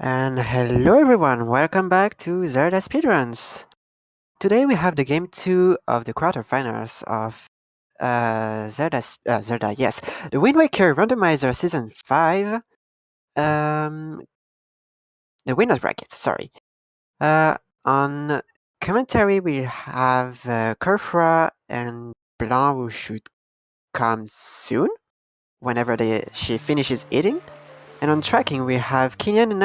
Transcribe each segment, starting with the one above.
And hello everyone, welcome back to ZeldaSpeedRuns. Today we have the game 2 of the quarterfinals of Zelda, yes, the Wind Waker Randomizer Season 5, the winner's bracket, sorry. On commentary we have Kerfra and Blanc, who should come soon, whenever she finishes eating. And on tracking we have Kenyan and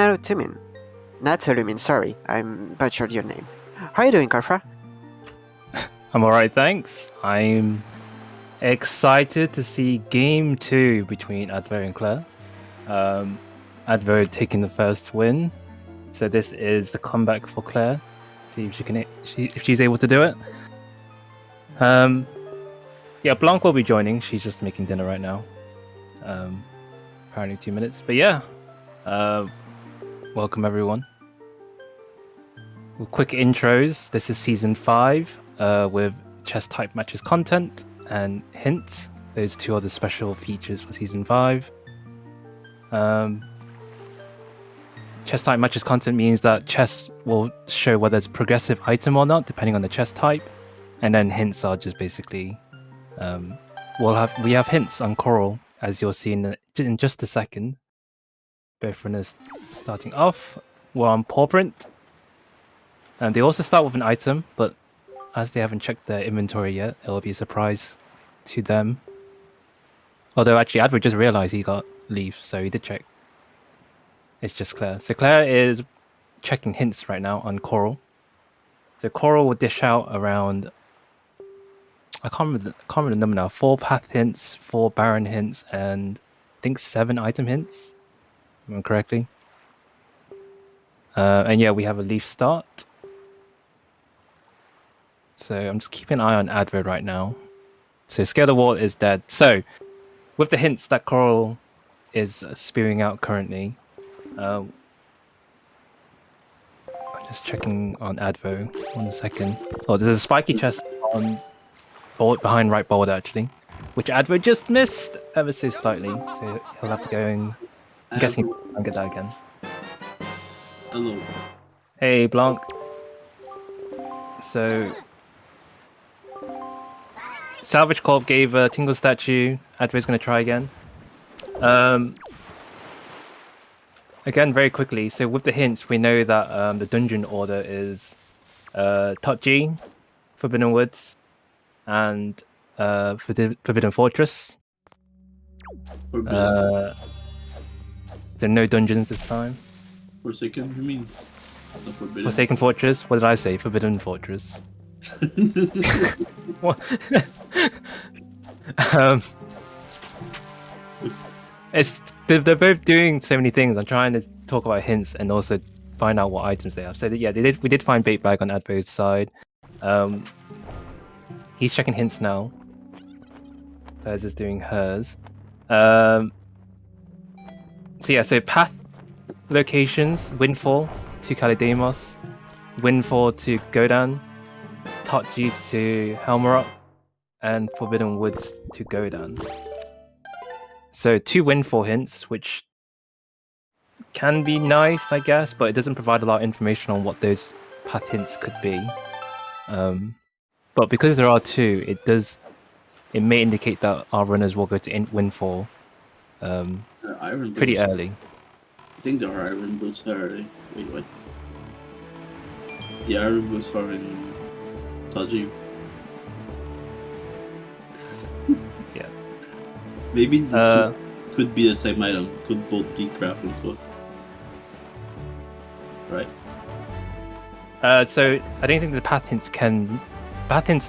Natulumin, sorry, I butchered your name. How are you doing, Karfra? I'm alright, thanks. I'm excited to see game 2 between Advo and Claire. Advo taking the first win, so this is the comeback for Claire. See if if she's able to do it. Yeah, Blanc will be joining. She's just making dinner right now. Apparently 2 minutes, but yeah. Welcome everyone. Quick intros. This is season 5 with chess type matches content and hints. Those two are the special features for season 5. Chess type matches content means that chess will show whether it's a progressive item or not, depending on the chess type. And then hints are just basically we have hints on Coral, as you'll see in just a second. Both runners starting off. We're on paw print. And they also start with an item, but as they haven't checked their inventory yet, it'll be a surprise to them. Although actually Advo just realized he got leaf, so he did check. It's just Claire. So Claire is checking hints right now on Coral. So Coral will dish out around, I can't remember the number now, 4 path hints, 4 Baron hints, and I think 7 item hints, if I remember correctly. And yeah, we have a leaf start. So I'm just keeping an eye on Advo right now. So Scale the Wall is dead. So with the hints that Coral is spewing out currently, I'm just checking on Advo. 1 second. Oh, there's a spiky chest on behind right boulder actually, which Advo just missed ever so slightly. So he'll have to go and I'm guessing he'll get that again. Hello. Hey Blanc. So Salvage Corp gave a Tingle statue. Advo's going to try again. Again, very quickly. So with the hints, we know that the dungeon order is Totji, Forbidden Woods, and Forbidden Fortress. There are no dungeons this time. Forsaken, you mean? The Forbidden. Forsaken Fortress? What did I say? Forbidden Fortress. What? They're both doing so many things. I'm trying to talk about hints and also find out what items they have. So yeah, we did find bait bag on Advo's side. He's checking hints now. Claire's is doing hers. So yeah, so path locations: Windfall to Kalidamos, Windfall to Godan, Totji to Helmarok, and Forbidden Woods to Godan. So 2 Windfall hints, which can be nice, I guess, but it doesn't provide a lot of information on what those path hints could be. But because there are 2, it may indicate that our runners will go to Windfall pretty early. I think there are iron boots there. Wait, what? The iron boots are in Totji. Yeah. Maybe the 2 could be the same item. Could both be crafting code. Right? So I don't think the path hints can't reference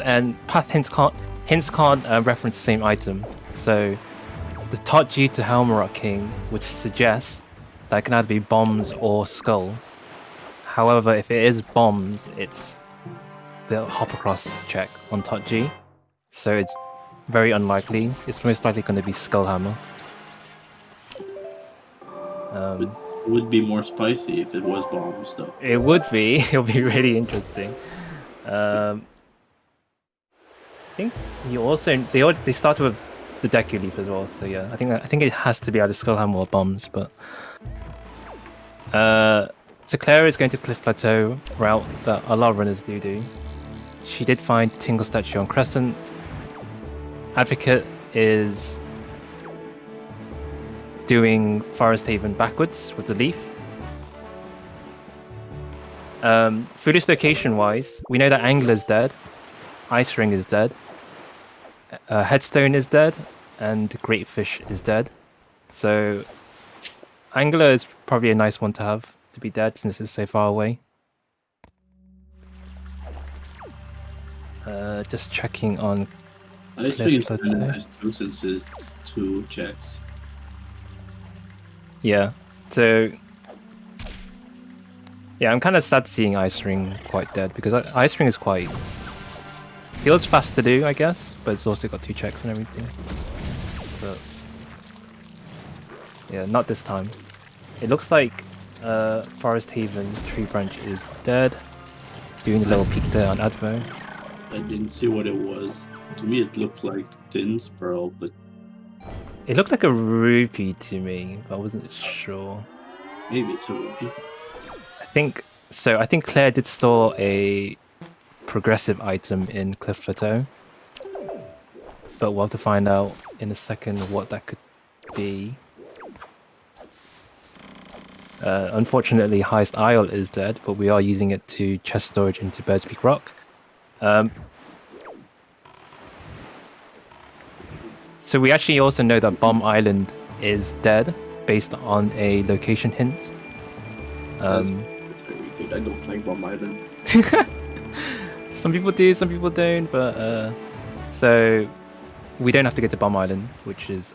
the same item. So the Totji to Helmarok King, which suggests that it can either be bombs or skull. However, if it is bombs, it's the hop across check on Totji. So it's very unlikely. It's most likely going to be Skullhammer. It would be more spicy if it was bombs, though. It would be. It would be really interesting. I think you also they started with the Deku Leaf as well. So yeah, I think it has to be either Skullhammer or bombs. But So Claire is going to Cliff Plateau route that a lot of runners do. She did find Tingle statue on Crescent. Advocate is doing Forest Haven backwards with the leaf. Foolish location wise, we know that Angler's dead, Ice Ring is dead, Headstone is dead, and Great Fish is dead. So Angler is probably a nice one to have to be dead since it's so far away. Just checking on. Ice Ring is kind of nice too since it's 2 checks. Yeah, so yeah, I'm kind of sad seeing Ice Ring quite dead because Ice Ring is quite feels fast to do, I guess, but it's also got 2 checks and everything. But yeah, not this time. It looks like Forest Haven Tree Branch is dead. Doing a little peek there on Advo. I didn't see what it was. To me, it looked like Din's Pearl, but it looked like a rupee to me, but I wasn't sure. Maybe it's a rupee. I think so. I think Claire did store a progressive item in Cliff Plateau, but we'll have to find out in a second what that could be. Unfortunately, Highest Isle is dead, but we are using it to chest storage into Bird's Peak Rock. So we actually also know that Bomb Island is dead based on a location hint. That's very good. I don't like Bomb Island. Some people do, some people don't, but so we don't have to get to Bomb Island, which is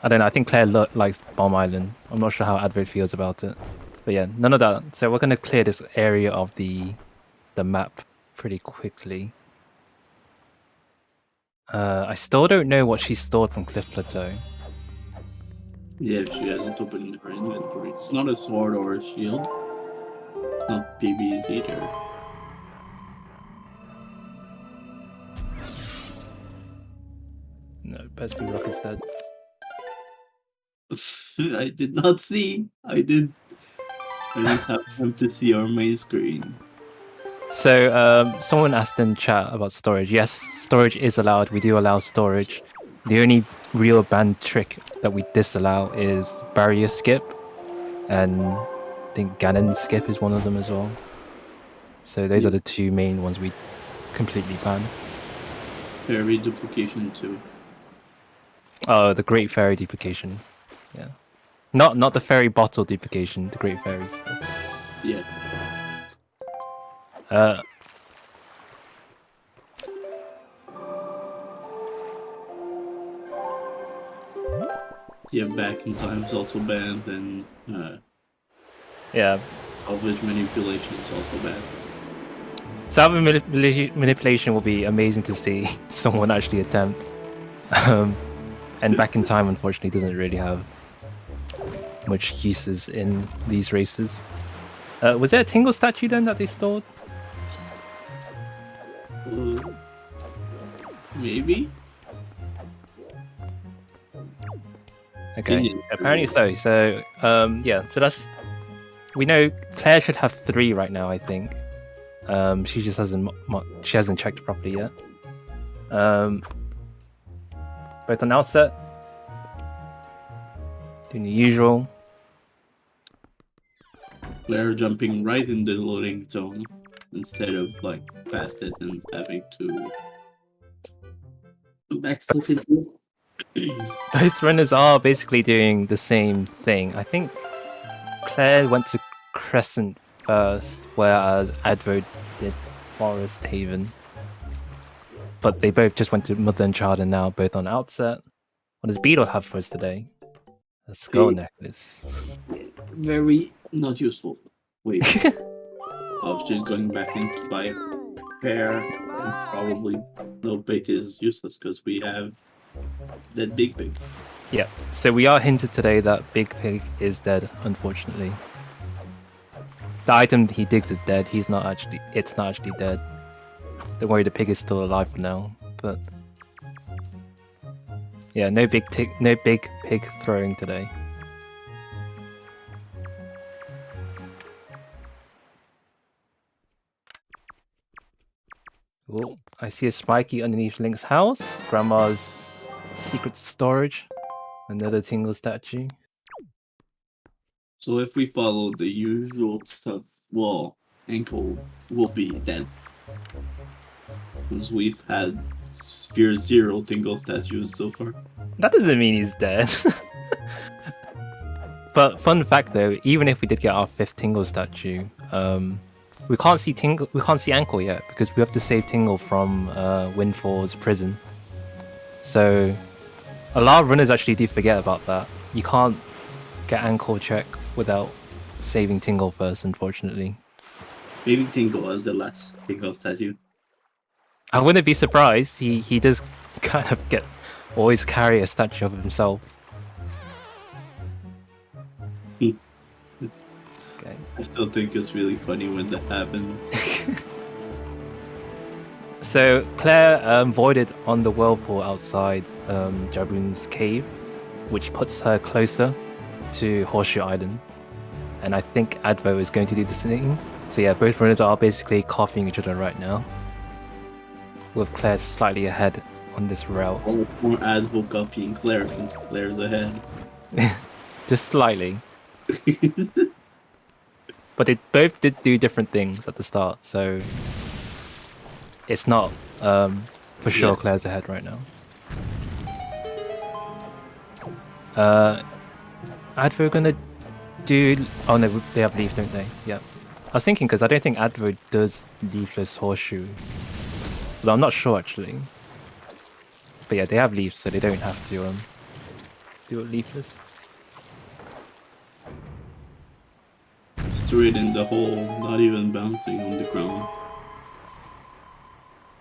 I don't know. I think Claire likes Bomb Island. I'm not sure how Advert feels about it, but yeah, none of that. So we're gonna clear this area of the map pretty quickly. I still don't know what she stored from Cliff Plateau. Yeah, she hasn't opened her inventory. It's not a sword or a shield. It's not PBs either. No, Bird's Peak Rock is dead. I did not see. I didn't have time to see our main screen. So someone asked in chat about storage. Yes, storage is allowed. We do allow storage. The only real banned trick that we disallow is barrier skip, and I think Ganon skip is one of them as well. So those are the 2 main ones we completely ban. Fairy duplication too. Oh, the Great Fairy duplication. Yeah, not the fairy bottle duplication. The Great Fairy stuff. Yeah. Yeah, back in time is also banned, and yeah, salvage manipulation is also banned. Salvage manipulation will be amazing to see someone actually attempt. And back in time, unfortunately, doesn't really have much uses in these races. Was there a Tingle statue then that they stored? Maybe. Okay, apparently so. So yeah, so that's, we know Claire should have 3 right now. I think she just hasn't checked properly yet. Both on outset, doing the usual. Claire jumping right in the loading zone instead of like past it and having to backflip it. Both runners are basically doing the same thing. I think Claire went to Crescent first, whereas Advo did Forest Haven. But they both just went to Mother and Child and now both on outset. What does Beetle have for us today? A skull necklace. Very not useful. Wait. I was just going back in to buy a pair, and probably no bait is useless because we have that Big Pig. Yeah, so we are hinted today that Big Pig is dead, unfortunately. The item he digs is dead. It's not actually dead. Don't worry, the pig is still alive for now. But yeah, no big pig throwing today. Oh, I see a spiky underneath Link's house. Grandma's secret storage. Another Tingle statue. So if we follow the usual stuff, well, Ankle will be dead. Because we've had Sphere Zero Tingle statues so far. That doesn't mean he's dead. But fun fact though, even if we did get our 5th Tingle statue, we can't see Ankle yet because we have to save Tingle from Windfall's prison. So a lot of runners actually do forget about that. You can't get Ankle check without saving Tingle first, unfortunately. Maybe Tingle as the last Tingle statue. I wouldn't be surprised. He does kind of always carry a statue of himself. Okay. I still think it's really funny when that happens. So Claire voided on the whirlpool outside Jaboon's cave, which puts her closer to Horseshoe Island. And I think Advo is going to do the same. So yeah, both runners are basically copying each other right now, with Claire slightly ahead on this route. Or more Advo copying Claire since Claire's ahead. Just slightly. But they both did do different things at the start, so it's not for sure Claire's ahead right now. Advo gonna do... Oh no, they have Leaf, don't they? Yeah. I was thinking, because I don't think Advo does Leafless Horseshoe. Well, I'm not sure actually. But yeah, they have Leaf, so they don't have to do it Leafless. Straight in the hole, not even bouncing on the ground.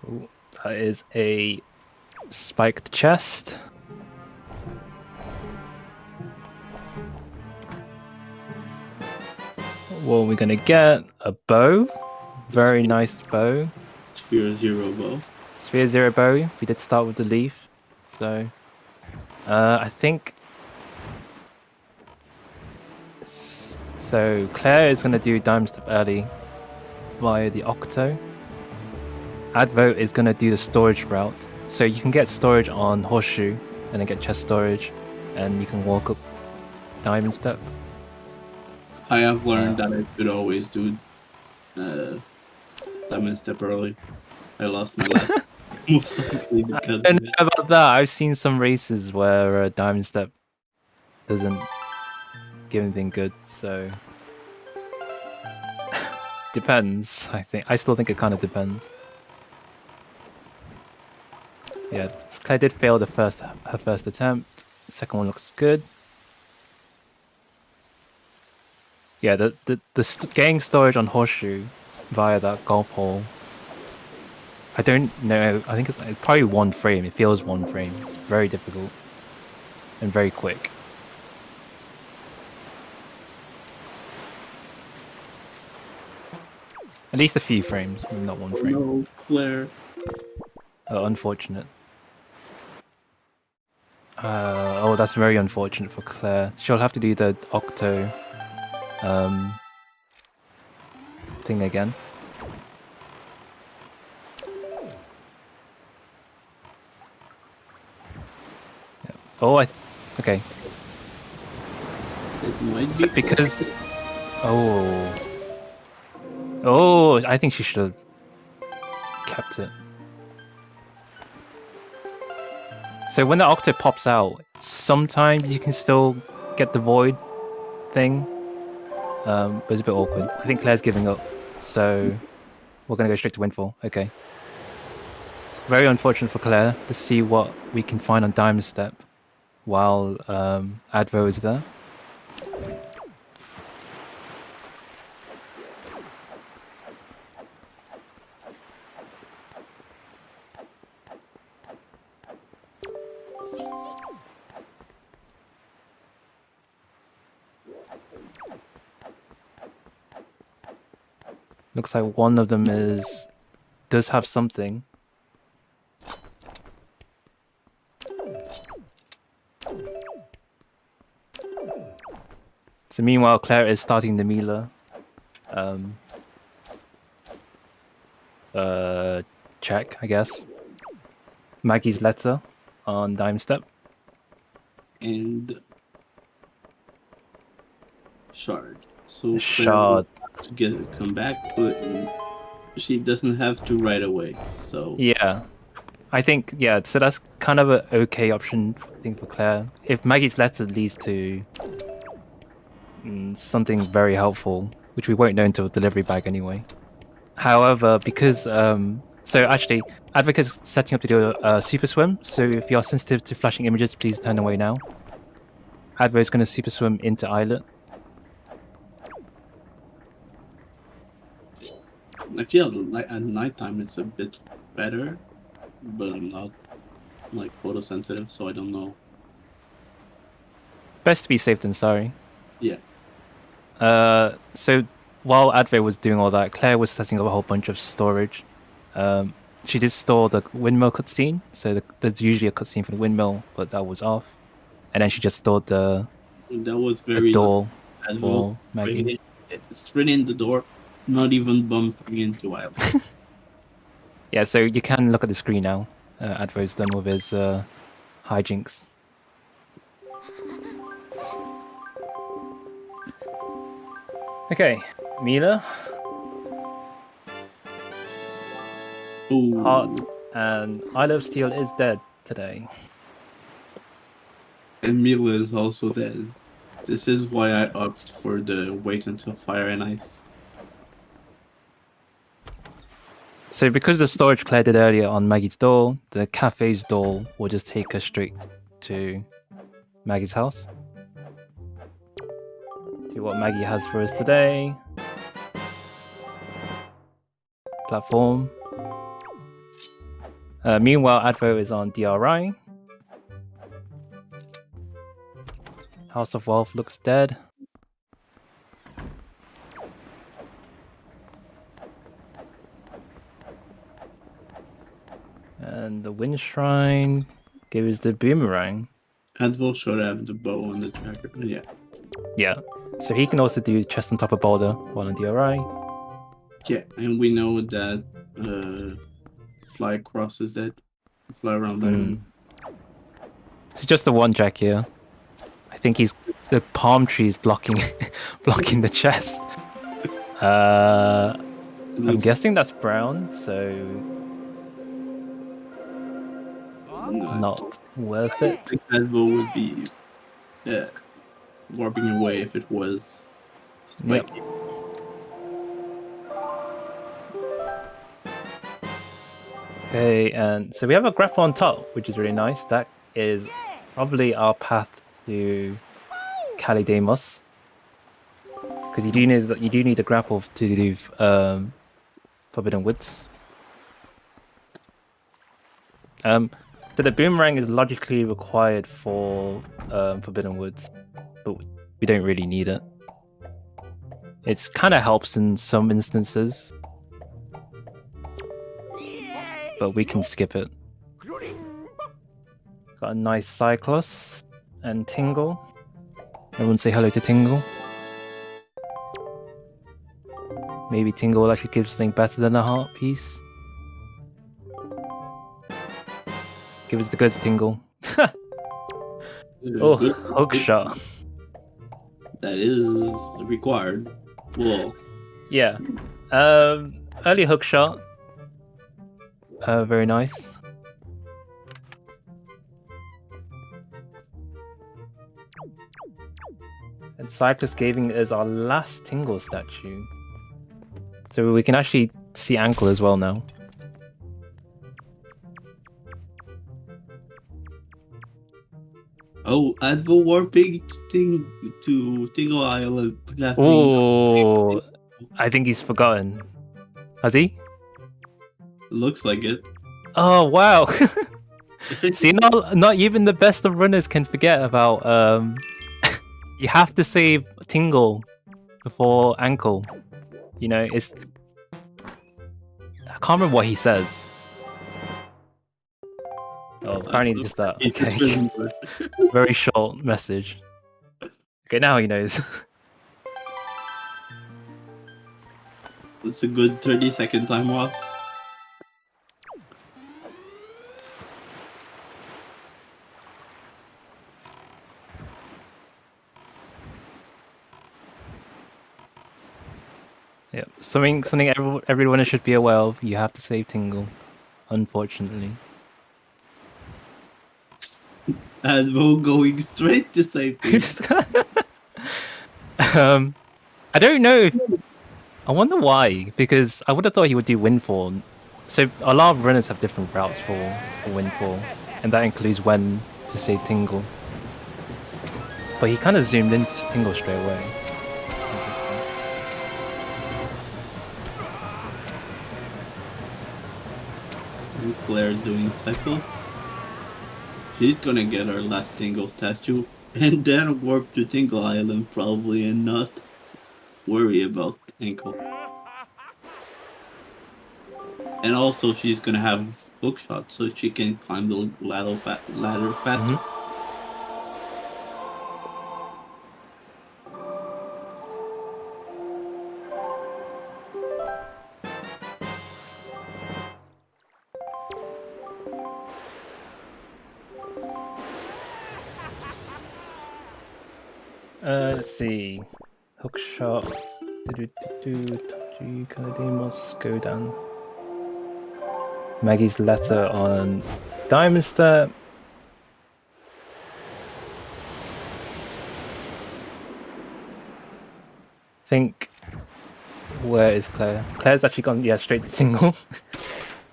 Ooh, that is a spiked chest. What are we gonna get? A bow. Very nice bow. Sphere Zero bow. Sphere Zero bow. We did start with the leaf, so I think. So Claire is gonna do Diamond Step early via the Octo. Advo is gonna do the storage route, so you can get storage on Horseshoe and then get chest storage, and you can walk up Diamond Step. I have learned that I should always do Diamond Step early. I lost my last most likely because I of don't know about that. I've seen some races where Diamond Step doesn't give anything good, so depends. I still think it kind of depends. Yeah, Claire did fail her first attempt. The second one looks good. Yeah, getting storage on Horseshoe via that golf hole. I don't know. I think it's probably one frame. It feels one frame. It's very difficult and very quick. At least a few frames, maybe not one frame. No, Claire. Unfortunate. Oh, that's very unfortunate for Claire. She'll have to do the Octo thing again. Yeah. Oh, okay. It might So be because oh, I think she should have kept it. So when the Octo pops out, sometimes you can still get the Void thing, but it's a bit awkward. I think Claire's giving up, so we're going to go straight to Windfall. Okay. Very unfortunate for Claire. Let's see what we can find on Diamond Step while Advo is there. Looks like one of them does have something. So meanwhile, Claire is starting the Mila. check, I guess. Maggie's letter on Dime Step. And shard. So Claire Shard. will to come back, but she doesn't have to right away. So Yeah. I think, yeah, so that's kind of an okay option, I think, for Claire. If Maggie's letter leads to something very helpful, which we won't know until delivery bag anyway. However, because so actually, Advocate's setting up to do a super swim. So if you're sensitive to flashing images, please turn away now. Advo is going to super swim into Islet. I feel like at nighttime it's a bit better, but I'm not like photosensitive, so I don't know. Best to be safe than sorry. Yeah. So while Advo was doing all that, Claire was setting up a whole bunch of storage. She did store the windmill cutscene, so there's usually a cutscene for the windmill, but that was off. And then she just stored the door for Maggie. Straight in the door, not even bumping into Wild. Yeah, so you can look at the screen now. Advo's done with his hijinks. Okay, Mila. Ooh. Heart and I Love Steel is dead today. And Mila is also dead. This is why I opted for the wait until Fire and Ice. So because the storage Claire did earlier on Maggie's door, the cafe's door will just take her straight to Maggie's house. See what Maggie has for us today. Platform. Meanwhile, Advo is on DRI. House of Wealth looks dead. And the Wind Shrine gives the boomerang. Advo should have the bow and the tracker. Yeah. Yeah. So he can also do chest on top of boulder while on DRI. Yeah, and we know that Fly Cross is dead. Fly around diamond. It's just the one jack here. I think the palm trees blocking blocking the chest. I'm guessing that's brown, so not worth it. I think Advo would be warping away if it was spiky. Yep. Okay, and so we have a grapple on top, which is really nice. That is probably our path to Calidamos, because you do need a grapple to do Forbidden Woods. So the boomerang is logically required for Forbidden Woods, but we don't really need it. It kind of helps in some instances, but we can skip it. Got a nice Cyclos and Tingle. Everyone say hello to Tingle. Maybe Tingle will actually give something better than a heart piece. Give us the goods, Tingle. Oh, hook shot. That is required. Whoa. Yeah. Early hook shot. Very nice. And Cyclus Gaving is our last Tingle statue. So we can actually see ankle as well now. Oh, Advo warping to Tingle Island. Oh, I think he's forgotten. Has he? Looks like it. Oh wow! See, not even the best of runners can forget about. You have to save Tingle before ankle. You know, it's. I can't remember what he says. Oh, apparently just that. Okay. Very short message. Okay, now he knows. It's a good 30-second time loss. Yeah, something everyone should be aware of. You have to save Tingle, unfortunately. Advo going straight to safety. I don't know if I wonder why, because I would have thought he would do Windfall. So a lot of runners have different routes for Windfall, and that includes when to save Tingle. But he kind of zoomed into Tingle straight away. And Claire doing cycles. She's gonna get her last Tingle statue and then warp to Tingle Island probably and not worry about ankle. And also she's gonna have hookshot so she can climb the ladder faster. Let's see. Hookshot. Kaladimus, go down. Maggie's letter on Diamond Step. Think. Where is Claire? Claire's actually gone, straight to single.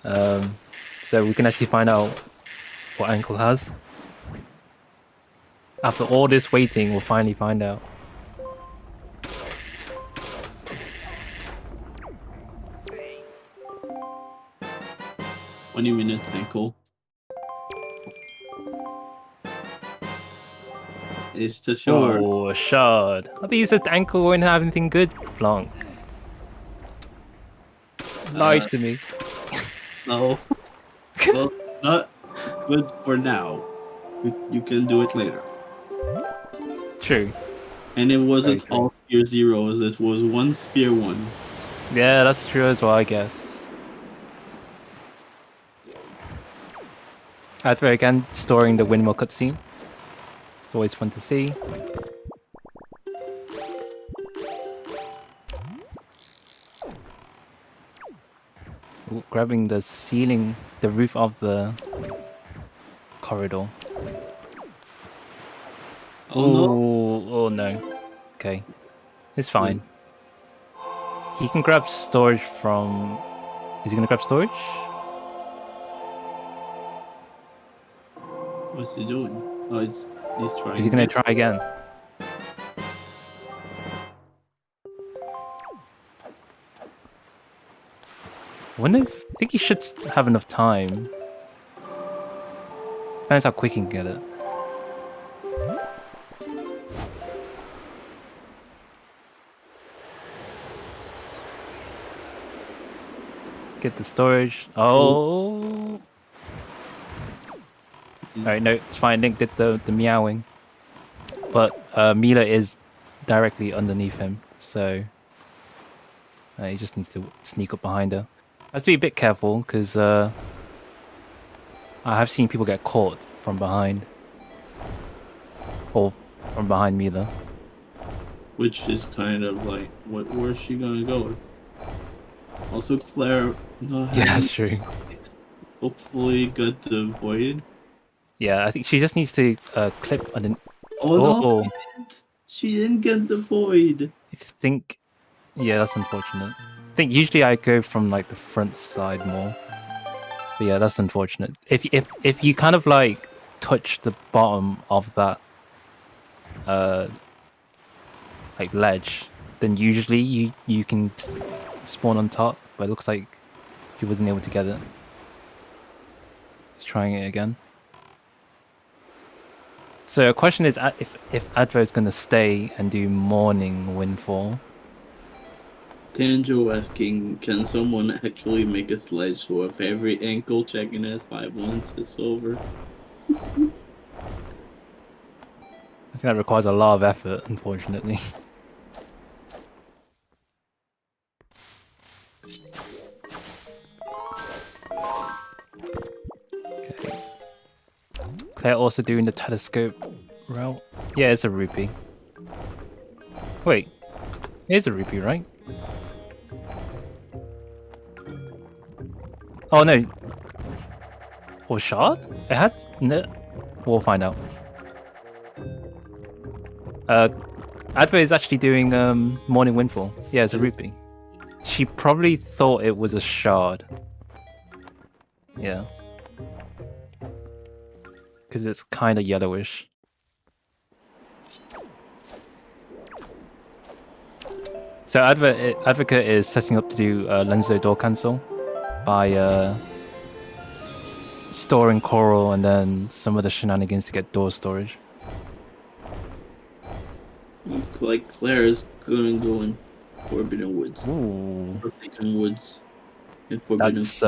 So we can actually find out what Ankle has. After all this waiting, we'll finally find out. "20 minutes, ankle." It's the shard. Oh, a shard. I think you said Ankle won't have anything good. Blanc. Lied to me. No. Well, not good for now. You can do it later. True. And it wasn't Very true. all Spear Zeros, it was one Spear 1. Yeah, that's true as well, I guess. Either again, storing the windmill cutscene. It's always fun to see. Ooh, grabbing the ceiling, the roof of the corridor. Oh no. Oh no. Okay. It's fine. He can grab storage from... Is he gonna grab storage? What's he doing? Oh, he's trying. Is he gonna try again? I think he should have enough time. Depends how quick he can get it. Get the storage. Oh! Alright, no, it's fine. Link did the meowing. But Mila is directly underneath him, so he just needs to sneak up behind her. Has to be a bit careful because I have seen people get caught from behind, or from behind Mila. Which is kind of like, where's she gonna go? Also, Claire. Yeah, that's true. Hopefully, got the void. Yeah, I think she just needs to clip on an. Oh no! She didn't get the void. I think. Yeah, that's unfortunate. I think usually I go from like the front side more. But yeah, that's unfortunate. If you kind of like touch the bottom of that like ledge, then usually you can spawn on top. But it looks like she wasn't able to get it. Just trying it again. So a question is if Advo's gonna stay and do morning windfall. Tanjo asking, can someone actually make a sledge so if every ankle checking has 5 inches over? I think that requires a lot of effort, unfortunately. Okay. Claire also doing the telescope route. Yeah, it's a rupee. Wait, it is a rupee, right? Oh no. Or shard? It had no. We'll find out. Adver is actually doing Morning Windfall. Yeah, it's a rupee. She probably thought it was a shard. Yeah. Because it's kind of yellowish. So Advocate is setting up to do Lenzo door cancel by storing coral and then some of the shenanigans to get door storage. Like Claire is gonna go in Forbidden Woods. Ooh. Forbidden Woods. And Forbidden. That's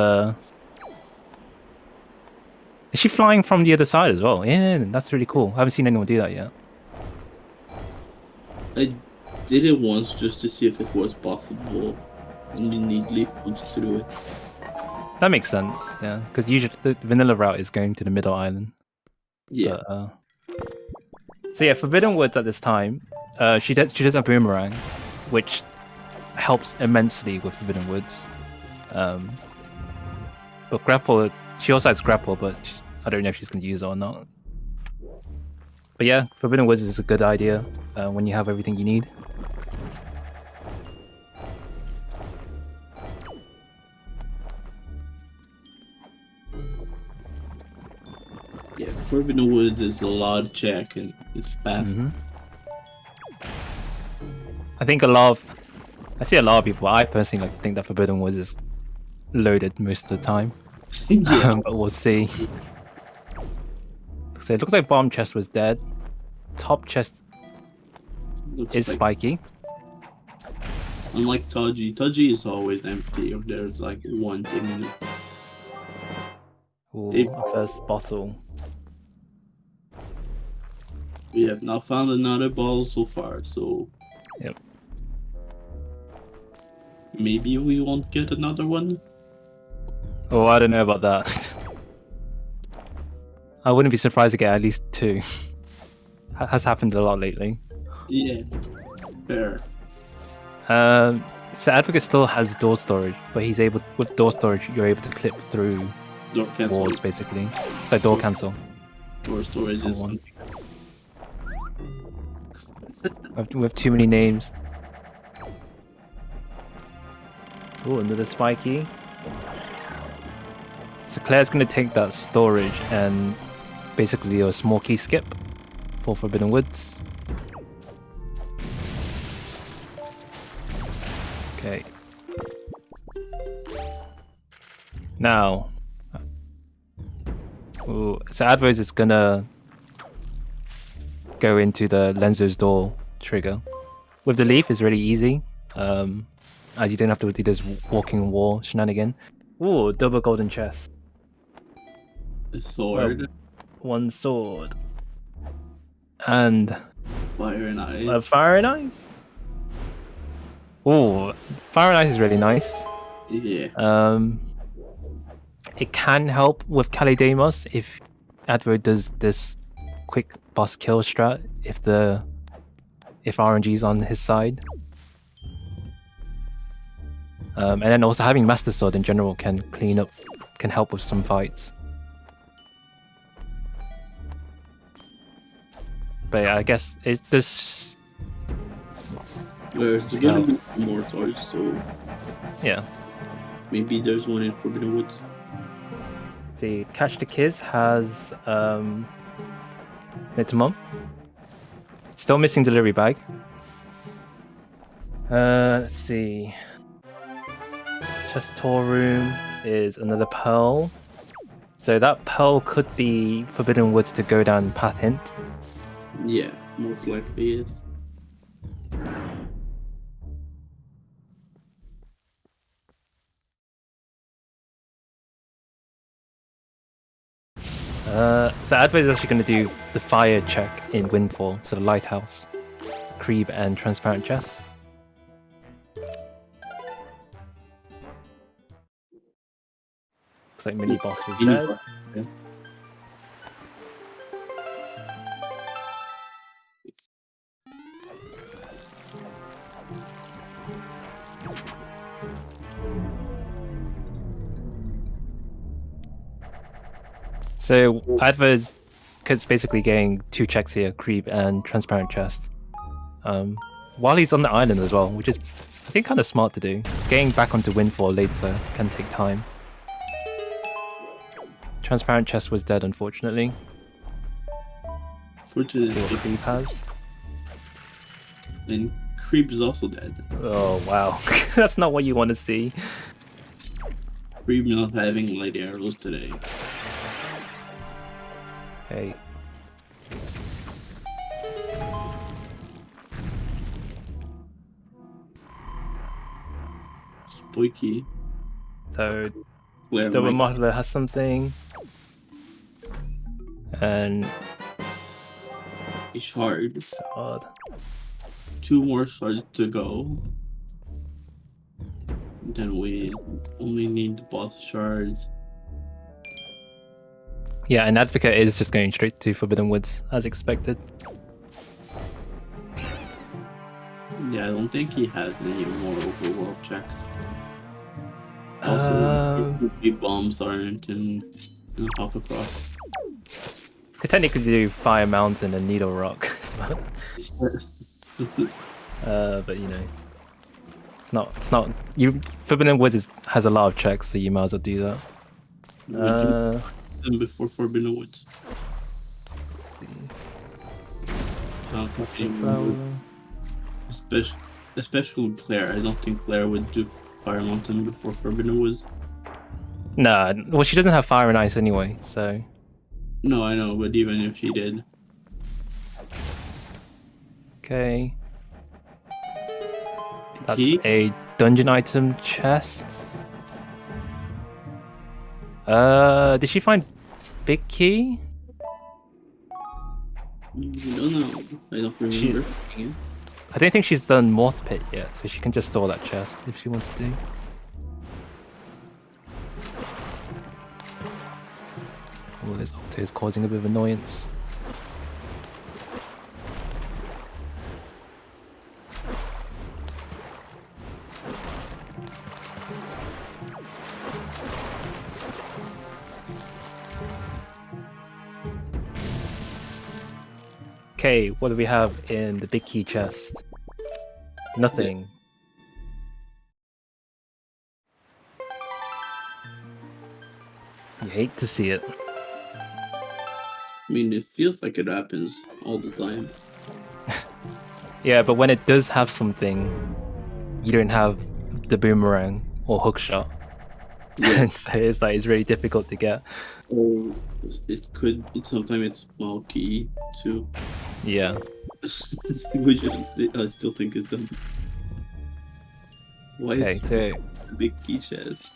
Is she flying from the other side as well? Yeah, that's really cool. I haven't seen anyone do that yet. I did it once just to see if it was possible, and you need leaf boots to do it. That makes sense, yeah. Because usually the vanilla route is going to the middle island. Yeah. But, so yeah, Forbidden Woods at this time, she does a boomerang, which helps immensely with Forbidden Woods. But grapple, she also has grapple, but I don't know if she's going to use it or not. But yeah, Forbidden Woods is a good idea when you have everything you need. Yeah, Forbidden Woods is a lot of check and it's fast. I think I see a lot of people. I personally like to think that Forbidden Woods is loaded most of the time. Yeah. But we'll see. So it looks like bottom chest was dead. Top chest is spiky. Unlike Taji is always empty if there's like one thing in it. Ooh, our first bottle. We have not found another bottle so far, so yep. Maybe we won't get another one. Oh, I don't know about that. I wouldn't be surprised to get at least 2. Has happened a lot lately. Yeah, fair. So Advocate still has door storage, but he's able, with door storage, you're able to clip through Door cancel. walls, basically. It's like door cancel. Door storage is one. something else. We have too many names. Oh, another spiky. So Claire's going to take that storage and basically do a small key skip for Forbidden Woods. Okay. Now. Ooh, so Advos is going to go into the Lenzo's door trigger. With the leaf, it's really easy. As you don't have to do this walking wall shenanigan. Ooh, double golden chest. A sword. Well, one sword. And Fire and ice. fire and ice. Ooh, fire and ice is really nice. Yeah. It can help with Kalidamos if Advo does this quick boss kill strat if RNG's on his side. And then also having Master Sword in general can help with some fights. But yeah, I guess it's this. There's gonna be more swords, so Yeah. maybe there's one in Forbidden Woods. See, Catch the Kids has Nitamon. Still missing delivery bag. Let's see. Chest tour room is another pearl. So that pearl could be Forbidden Woods to go down path hint. Yeah, most likely is. So Advo is actually going to do the fire check in Windfall, so the lighthouse, creep, and transparent chest. Looks like mini boss was dead. Yeah. So Adver's because basically getting 2 checks here, creep and transparent chest. While he's on the island as well, which is I think kind of smart to do. Getting back onto Windfall later can take time. Transparent chest was dead, unfortunately. Fortunately, See what creep has. And creep is also dead. Oh wow, that's not what you want to see. Creep not having light arrows today. Okay. Spiky. So Claire Double might- Muffler has something. And a shard. God. 2 more shards to go. Then we only need the boss shards. Yeah, and Advocate is just going straight to Forbidden Woods as expected. Yeah, I don't think he has any more overworld checks. Also, big bombs aren't in hop across. Could technically do Fire Mountain and Needle Rock. But you know, it's not. Forbidden Woods has a lot of checks, so you might as well do that. We do them before Forbidden Woods. I don't think anyone would. Especially Claire. I don't think Claire would do Fire Mountain before Forbidden Woods. Nah, well, she doesn't have Fire and Ice anyway, so. No, I know, but even if she did. Okay. That's Key? a dungeon item chest. Did she find Big Key? I don't know. I don't remember. I don't think she's done Moth Pit yet, so she can just store that chest if she wants to. Oh, this Octo is causing a bit of annoyance. Okay, what do we have in the big key chest? Nothing. You hate to see it. I mean, it feels like it happens all the time. Yeah, but when it does have something, you don't have the boomerang or hookshot. Yeah. And so it's really difficult to get. Or sometimes it's small key too. Yeah. Which I still think is dumb. Why Okay, is so big key chest?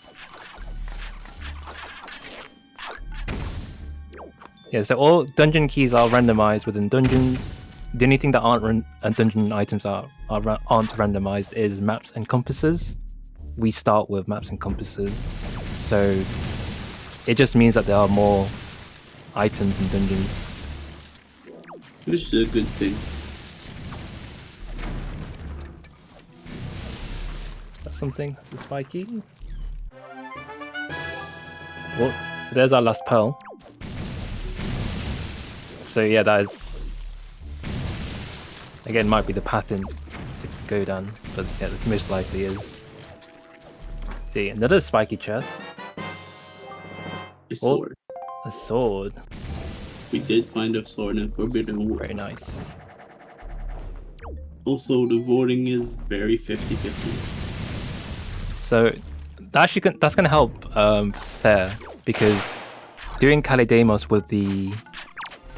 yeah, so all dungeon keys are randomized within dungeons. The only thing that aren't dungeon items aren't randomized is maps and compasses. We start with maps and compasses, so it just means that there are more items in dungeons. Which is a good thing. That's something. That's a spiky. Well, there's our last pearl. So yeah, that is again might be the path in to go down, but yeah, it most likely is. See, another spiky chest. A sword. A sword. We did find a sword in Forbidden Woods. Very nice. Also, the voting is very 50-50. So that's going to help there, because doing Kalidamos with the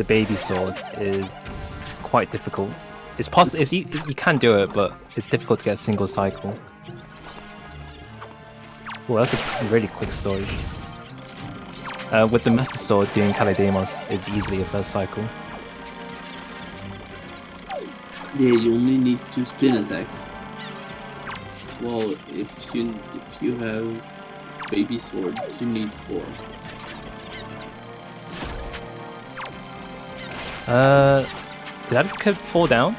baby sword is quite difficult. It's possible. You can do it, but it's difficult to get a single cycle. Well, that's a really quick story. With the Master Sword, doing Kalidamos is easily a first cycle. Yeah, you only need 2 spin attacks. Well, if you have baby sword, you need 4. Did Advocate fall down?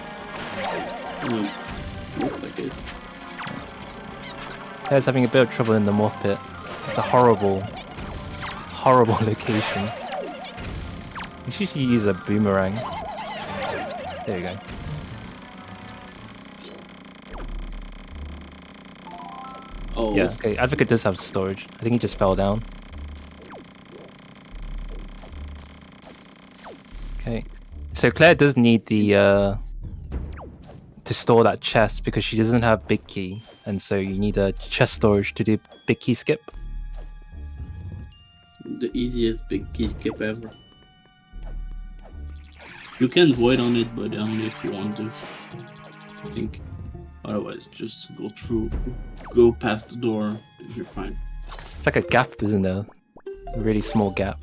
Looks like it. Claire's having a bit of trouble in the Moth Pit. It's a horrible, horrible location. You should use a boomerang. There you go. Oh, Yeah, okay. Advocate does have storage. I think he just fell down. Okay. So Claire does need the to store that chest because she doesn't have big key, and so you need a chest storage to do big key skip. the easiest big key skip ever. You can void on it, but only if you want to. I think. Otherwise, just go past the door, and you're fine. It's like a gap, isn't there? A really small gap.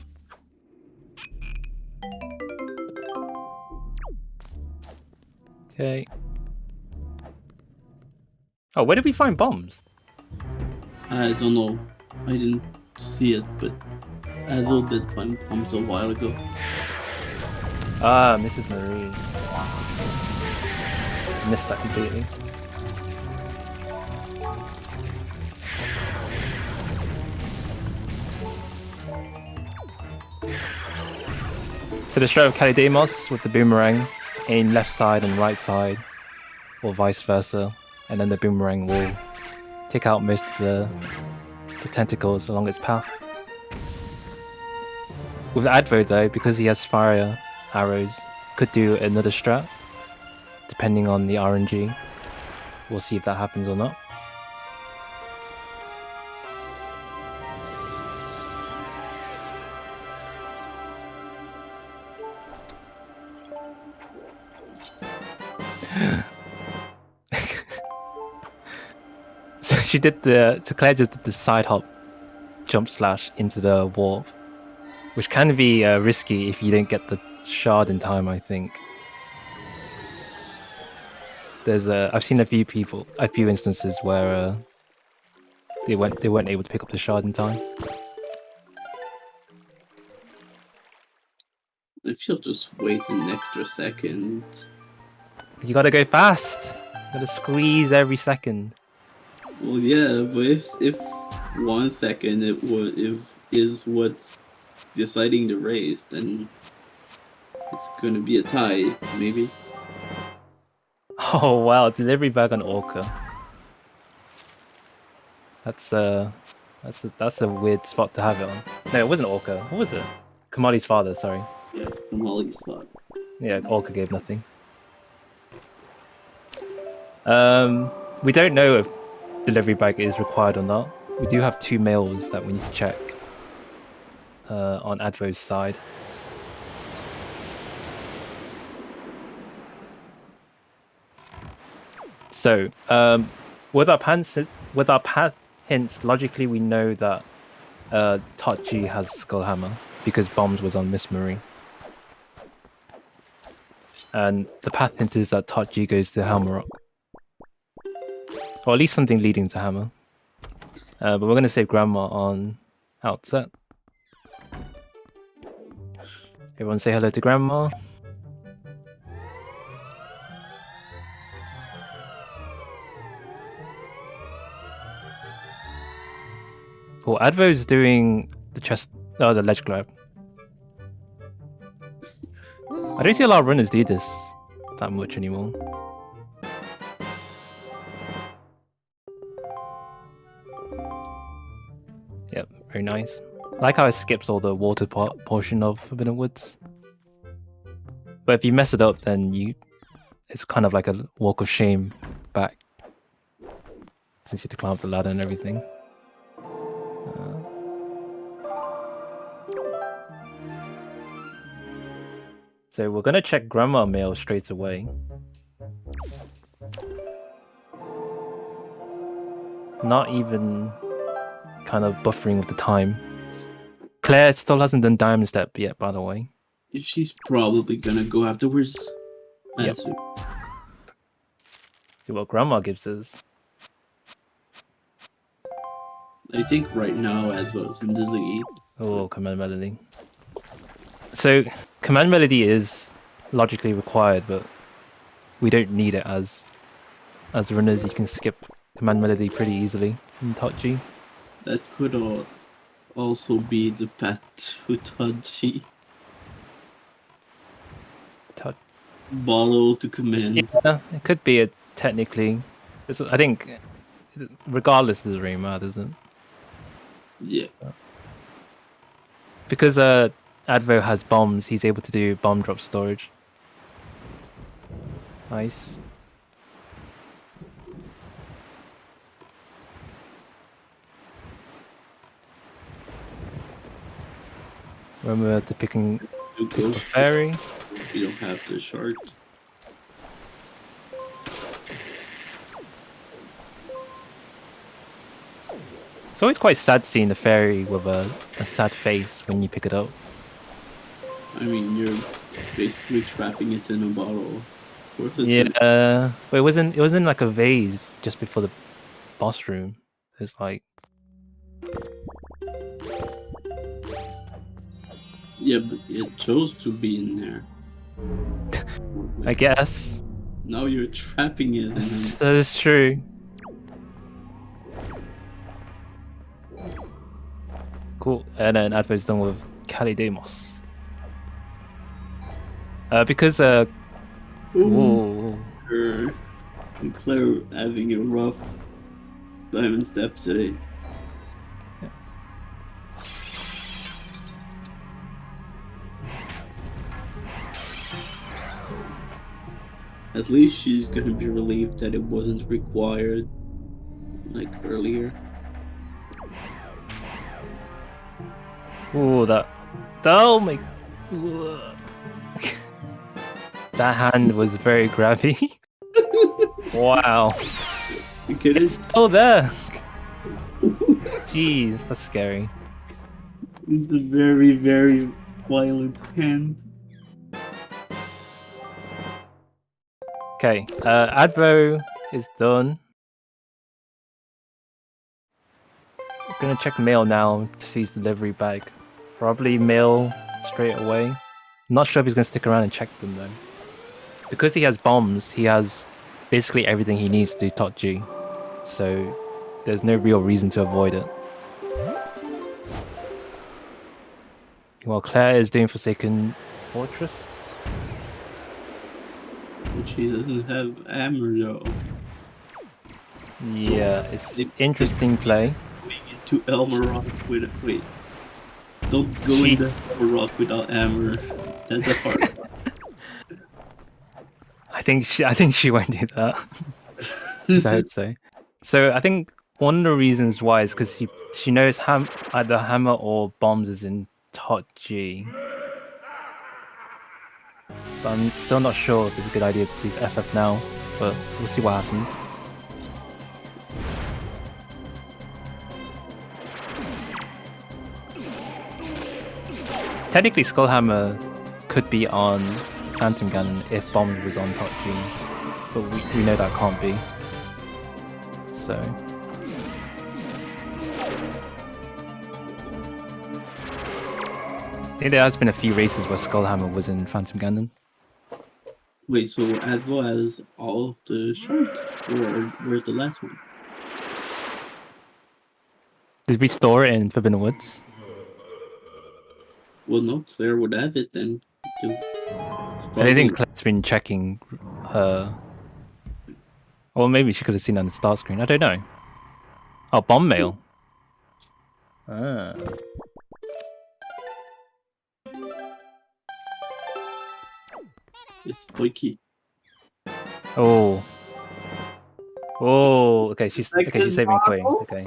Okay. Oh, where did we find bombs? I don't know. I didn't see it, but Adol did find bombs a while ago. Ah, Mrs. Marie. Missed that completely. So the strat of Kalidemos with the boomerang, aim left side and right side, or vice versa, and then the boomerang will take out most of the tentacles along its path. With Advo though, because he has fire arrows, could do another strat, depending on the RNG. We'll see if that happens or not. So she did Claire just did the side hop jump slash into the warp, which can be risky if you don't get the shard in time, I think. I've seen a few instances where they weren't able to pick up the shard in time. If you'll just wait an extra second. You gotta go fast. You gotta squeeze every second. Well, yeah, but if 1 second is what's deciding the race, then it's gonna be a tie, maybe. Oh wow, delivery bag on Orca. That's a weird spot to have it on. No, it wasn't Orca. What was it? Kamali's father, sorry. Yeah, Kamali's father. Yeah, Orca gave nothing. We don't know if delivery bag is required or not. We do have 2 males that we need to check on Advo's side. So, with our path hints, logically we know that Tachi has Skullhammer because bombs was on Miss Marie. And the path hint is that Tachi goes to Hammer Rock. Or at least something leading to Hammer. But we're going to save Grandma on outset. Everyone say hello to Grandma. Cool. Advo's doing the ledge grab. I don't see a lot of runners do this that much anymore. Yep, very nice. I like how it skips all the water portion of Forbidden Woods. But if you mess it up, then it's kind of like a walk of shame back. Since you have to climb up the ladder and everything. So we're gonna check Grandma mail straight away. Not even kind of buffering with the time. Claire still hasn't done Diamond Step yet, by the way. She's probably gonna go afterwards. Yep. See what Grandma gives us. I think right now Advo's in the lead. Oh, Command Melody. So, Command Melody is logically required, but we don't need it as runners. You can skip Command Melody pretty easily in Tachi. That could also be the path to Tachi. touch. Borrow to command. Yeah, it could be a technically. I think, regardless, it doesn't really matter, does it? Yeah. Because Advo has bombs, he's able to do bomb drop storage. Nice. Remember to picking the fairy. We don't have the shard. It's always quite sad seeing the fairy with a sad face when you pick it up. I mean, you're basically trapping it in a bottle. Yeah, but it was in like a vase just before the boss room. It's like, yeah, but it chose to be in there. I guess. Now you're trapping it. That is true. Cool. And then Advo's done with Kalidemos. Because Ooh. And Claire having a rough diamond step today. Yeah. At least she's gonna be relieved that it wasn't required like earlier. Ooh, oh my. That hand was very grabby. Wow. It's still there. Jeez, that's scary. It's a very, very violent hand. Okay, Advo is done. I'm gonna check mail now to see his delivery bag. Probably mail straight away. Not sure if he's gonna stick around and check them though. Because he has bombs, he has basically everything he needs to do top G. So there's no real reason to avoid it. While Claire is doing Forsaken Fortress. But she doesn't have hammer though. Yeah, it's interesting play. Going into Elmer Rock with wait. Don't go into Elmer Rock without hammer. That's a hard part. I think she won't do that. I hope so. So I think one of the reasons why is because she knows either hammer or bombs is in top G. But I'm still not sure if it's a good idea to leave FF now, but we'll see what happens. Technically, Skullhammer could be on Phantom Gun if Bomb was on top G, but we know that can't be. So I think there has been a few races where Skullhammer was in Phantom Ganon. Wait, so Advo has all of the shards? Where's the last one? Did we store it in Forbidden Woods? Well, no, Claire would have it then. I think Claire's been checking her. Or maybe she could have seen it on the start screen. I don't know. Oh, bomb mail. Ah. It's Poiki. Oh. Oh. Okay, she's saving Queen. Okay.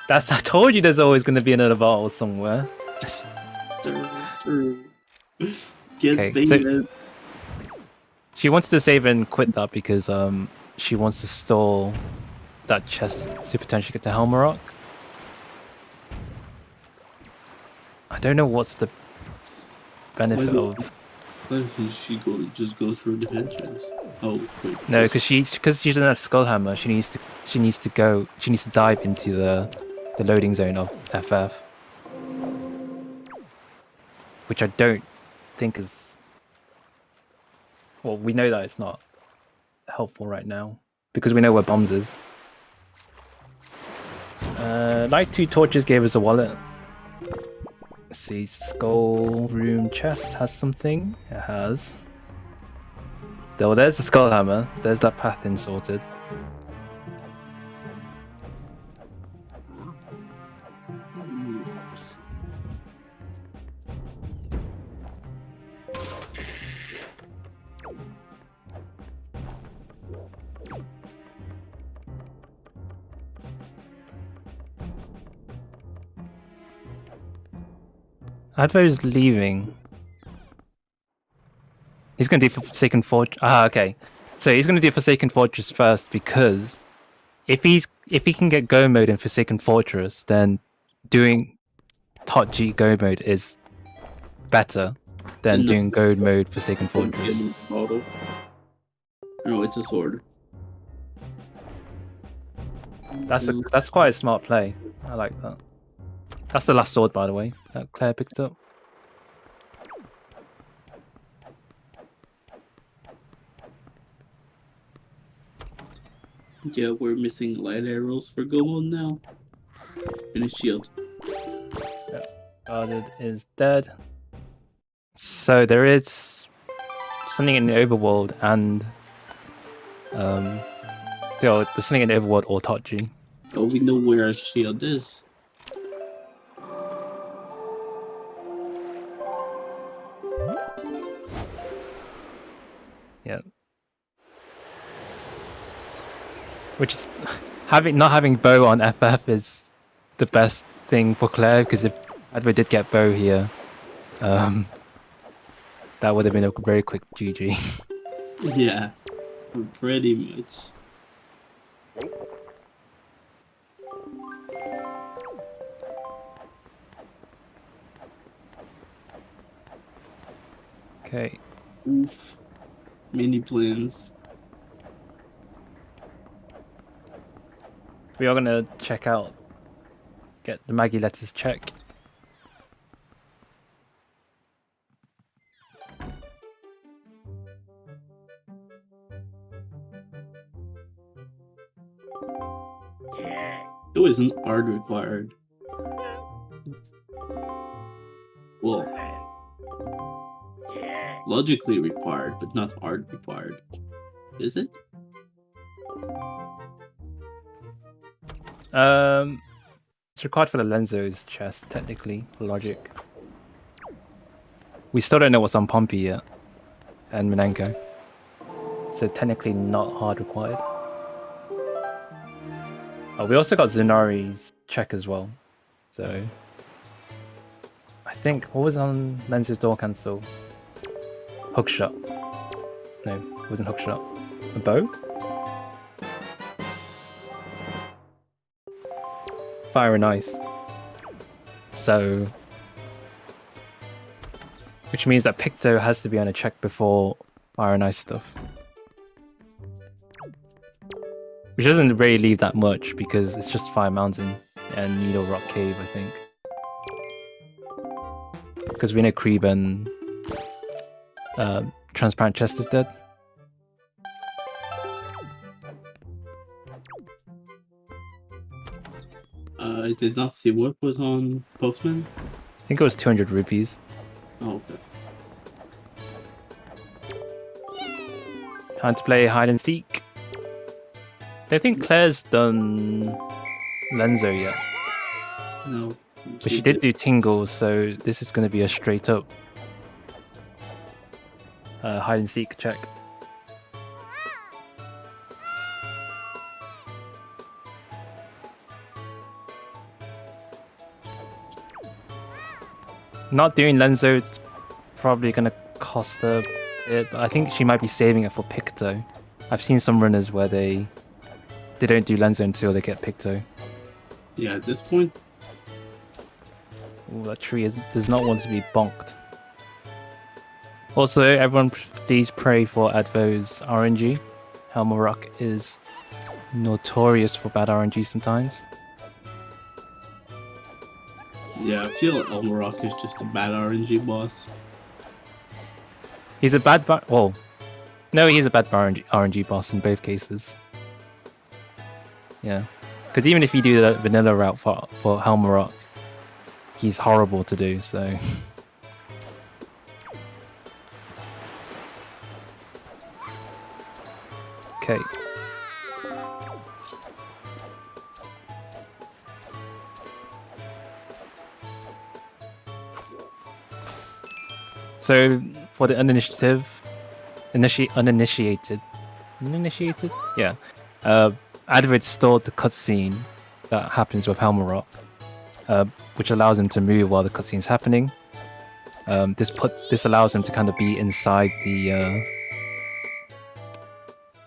I told you there's always going to be another bottle somewhere. Okay, so she wanted to save and quit that because she wants to store that chest to potentially get to Helmer Rock. I don't know what's the benefit of. Why doesn't she just go through the entrance? Oh wait. No, because she doesn't have Skullhammer. She needs to dive into the loading zone of FF, which I don't think is. Well, we know that it's not helpful right now because we know where bombs is. Light 2 torches gave us a wallet. Let's see, skull room chest has something. It has. So there's the Skull Hammer. There's that path in sorted. Advo's leaving. He's going to do Forsaken Fortress. Ah, okay. So he's going to do Forsaken Fortress first because if he can get Go mode in Forsaken Fortress, then doing Top G Go mode is better than doing Go mode Forsaken Fortress. No, it's a sword. That's quite a smart play. I like that. That's the last sword, by the way, that Claire picked up. Yeah, we're missing light arrows for Gomon now. And a shield. Guarded is dead. So there is something in the overworld and there's something in the overworld or Tachi. Oh, we know where our shield is. Yeah. Which is not having bow on FF is the best thing for Claire, because if Advo did get bow here, that would have been a very quick GG. Yeah, pretty much. Okay. Oof. Mini plans. We are gonna check out. Get the Maggie letters check. There isn't art required. Well, logically required, but not art required. Is it? It's required for the Lenzo's chest, technically, for logic. We still don't know what's on Pompey yet, and Minenko. So technically not hard required. Oh, we also got Zunari's check as well. So I think, what was on Lenzo's door cancel? Hookshot. No, it wasn't hookshot. A bow? Fire and ice. So, which means that Picto has to be on a check before fire and ice stuff. Which doesn't really leave that much because it's just Fire Mountain and Needle Rock Cave, I think. Because we know Creeb and Transparent Chest is dead. I did not see what was on Postman. I think it was 200 rupees. Oh, okay. Time to play hide and seek. Don't think Claire's done Lenzo yet. No. But she did do Tingle, so this is going to be a straight up hide and seek check. Not doing Lenzo, it's probably going to cost her a bit, but I think she might be saving it for Picto. I've seen some runners where they don't do Lenzo until they get Picto. Yeah, at this point. Ooh, that tree does not want to be bonked. Also, everyone please pray for Advo's RNG. Helma Rock is notorious for bad RNG sometimes. Yeah, I feel like Elmarok is just a bad RNG boss. He's a bad well, no, he's a bad RNG boss in both cases. Yeah, because even if you do the vanilla route for Helma Rock, he's horrible to do, so... Okay. So for the uninitiated, yeah. Advert stored the cutscene that happens with Helmer Rock, which allows him to move while the cutscene's happening. This allows him to kind of be inside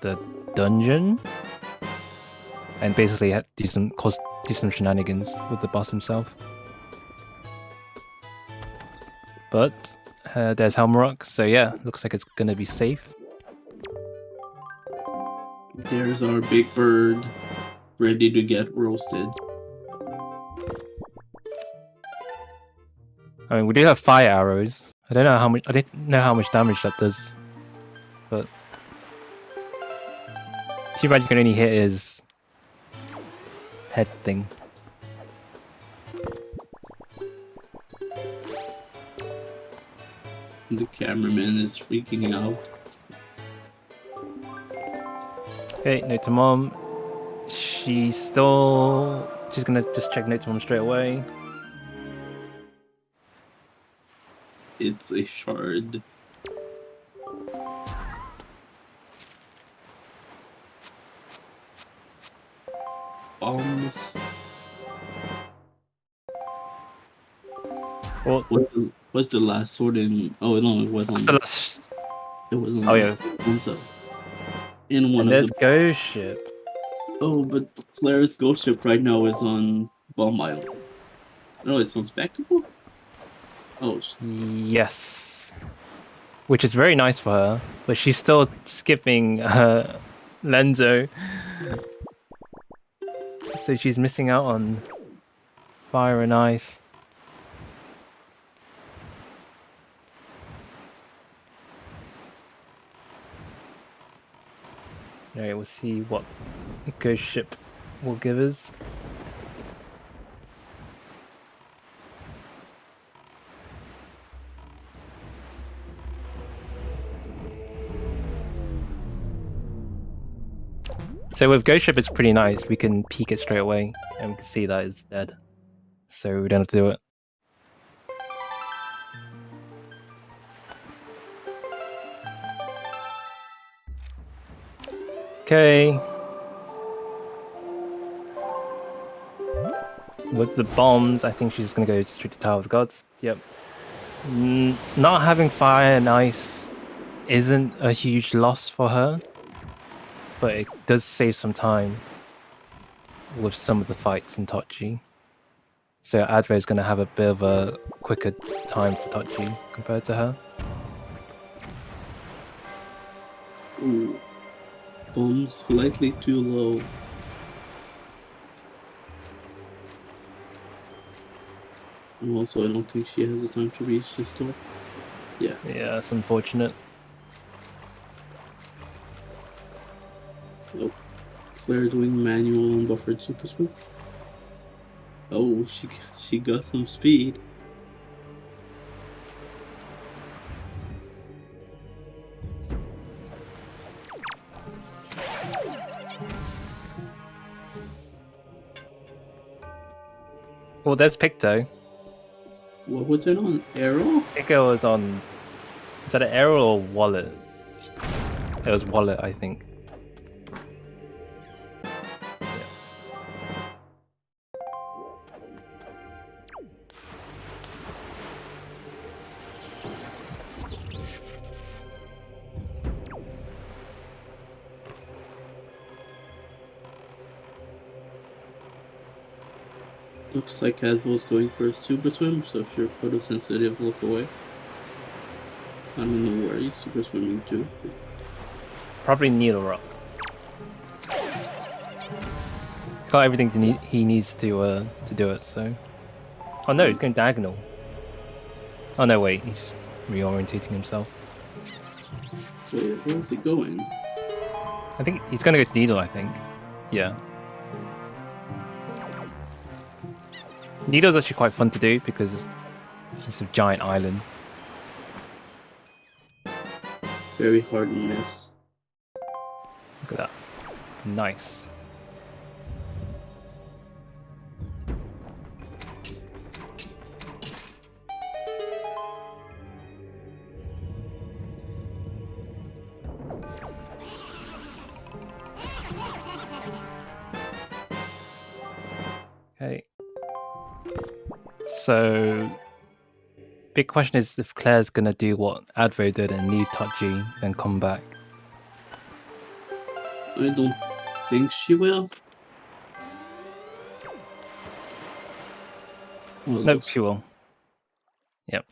the dungeon and basically do some shenanigans with the boss himself. But there's Helmer Rock, so yeah, looks like it's gonna be safe. There's our big bird, ready to get roasted. I mean, we do have fire arrows. I don't know how much. I don't know how much damage that does, but too bad you can only hit his head thing. The cameraman is freaking out. Okay, note to mom. She's gonna just check note to mom straight away. It's a shard. Bombs. Well, what's the last sword in? Oh no, it was on. what's the last? It was on. Oh yeah. In one and of there's Ghost Ship. Oh, but Claire's ghost ship right now is on Bomb Island. No, it's on Spectacle? Oh. Yes. Which is very nice for her, but she's still skipping Lenzo. So she's missing out on Fire and Ice. Alright, we'll see what Ghost Ship will give us. So with Ghost Ship, it's pretty nice. We can peek it straight away, and we can see that it's dead. So we don't have to do it. Okay. With the bombs, I think she's just gonna go straight to Tower of the Gods. Yep. Not having fire and ice isn't a huge loss for her, but it does save some time with some of the fights in Tochi. So Advo is gonna have a bit of a quicker time for Tochi compared to her. Ooh. Bombs slightly too low. And also, I don't think she has the time to reach this door. Yeah. Yeah, that's unfortunate. Nope. Claire doing manual and buffered super swoop. Oh, she got some speed. Well, there's Picto. What was it on? Arrow? Picto was on... Is that an arrow or wallet? It was wallet, I think. Looks like Advo's going for a super swim, so if you're photosensitive, look away. I don't know where he's super swimming to. Probably Needle Rock. He's got everything he needs to do it, so... Oh no, he's going diagonal. Oh no, wait, he's reorientating himself. Wait, where is he going? I think he's going to go to Needle, I think. Yeah. Needle's actually quite fun to do because it's a giant island. Very hard to miss. Look at that. Nice. Okay. So, big question is if Claire's gonna do what Advo did and leave Touchy, then come back. I don't think she will. Well, Nope, she will. Yep.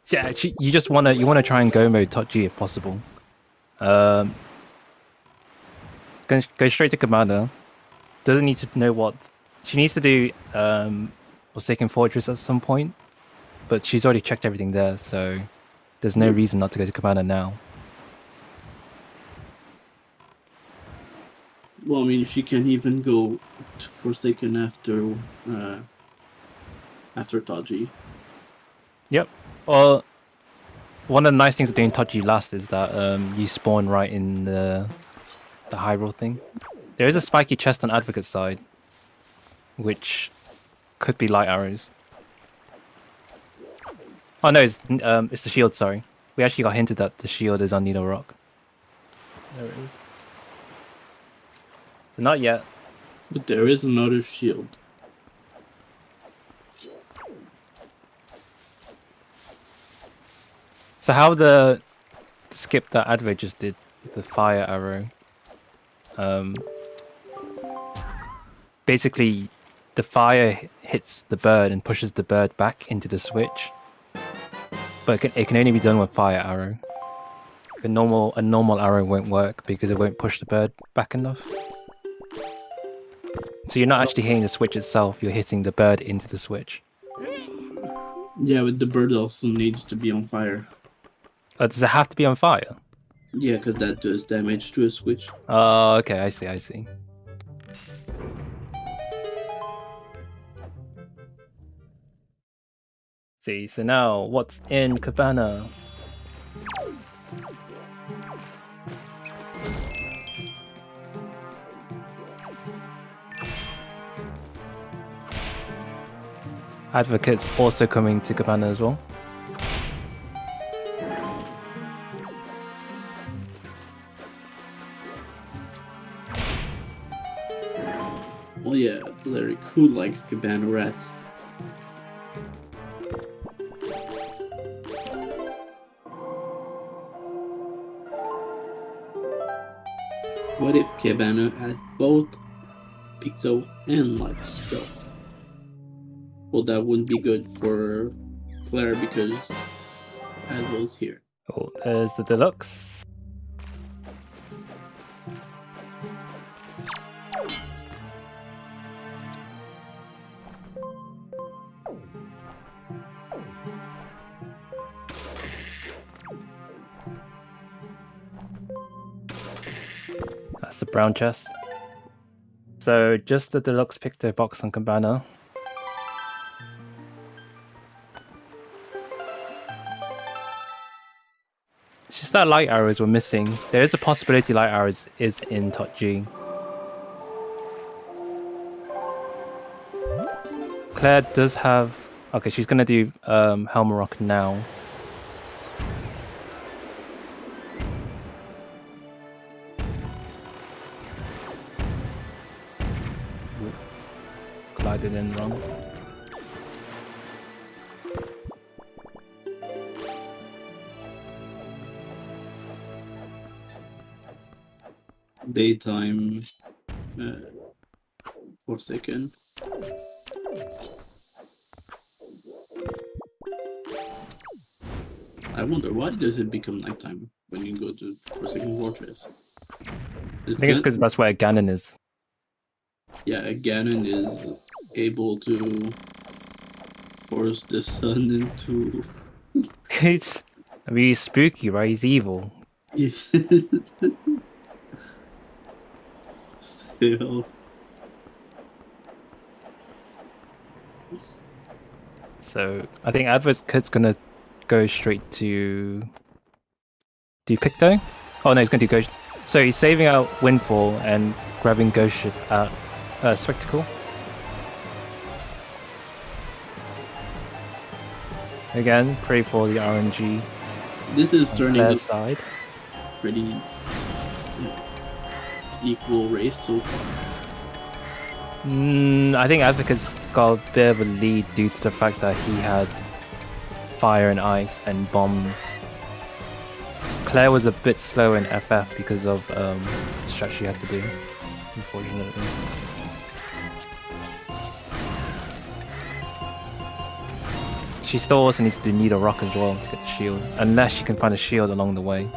So, yeah, you just wanna try and go mode Touchy if possible. Go straight to Commander. Doesn't need to know what she needs to do. Forsaken Fortress at some point, but she's already checked everything there, so there's no reason not to go to Commander now. Well, I mean, she can even go to Forsaken after Taji. Yep. Well, one of the nice things of doing Taji last is that you spawn right in the high roll thing. There is a spiky chest on Advocate's side, which could be light arrows. Oh no, it's the shield. Sorry, we actually got hinted that the shield is on Needle Rock. There it is. So not yet. But there is another shield. So how the skip that Advo just did with the fire arrow? Basically, the fire hits the bird and pushes the bird back into the switch. But it can only be done with fire arrow. A normal arrow won't work because it won't push the bird back enough. So you're not actually hitting the switch itself, you're hitting the bird into the switch. Yeah, but the bird also needs to be on fire. Does it have to be on fire? Yeah, because that does damage to a switch. Oh, okay, I see. See, so now what's in Cabana? Advocate's also coming to Cabana as well. Oh yeah, Larry, who likes Cabana rats? What if Cabana had both Picto and Light Spell? Well, that wouldn't be good for Claire because Advo's here. Oh, there's the deluxe. That's the brown chest. So just the deluxe Picto box on Cabana. It's just that light arrows were missing. There is a possibility light arrows is in Tot G. Claire does have... Okay, she's gonna do Helmarok now. Glided in wrong. Daytime Forsaken. I wonder, why does it become nighttime when you go to Forsaken Fortress? I think it's because that's where Ganon is. Yeah, Ganon is able to force the sun into... I mean, he's spooky, right? He's evil. Still. So I think Advocate's gonna go straight to do Picto. Oh no, he's going to go. So he's saving out Windfall and grabbing Ghost Spectacle. Again, pray for the RNG. This is turning Claire's a side. pretty equal race so far. I think Advocate's got a bit of a lead due to the fact that he had fire and ice and bombs. Claire was a bit slow in FF because of the strat she had to do, unfortunately. She still also needs to need a rock as well to get the shield, unless she can find a shield along the way.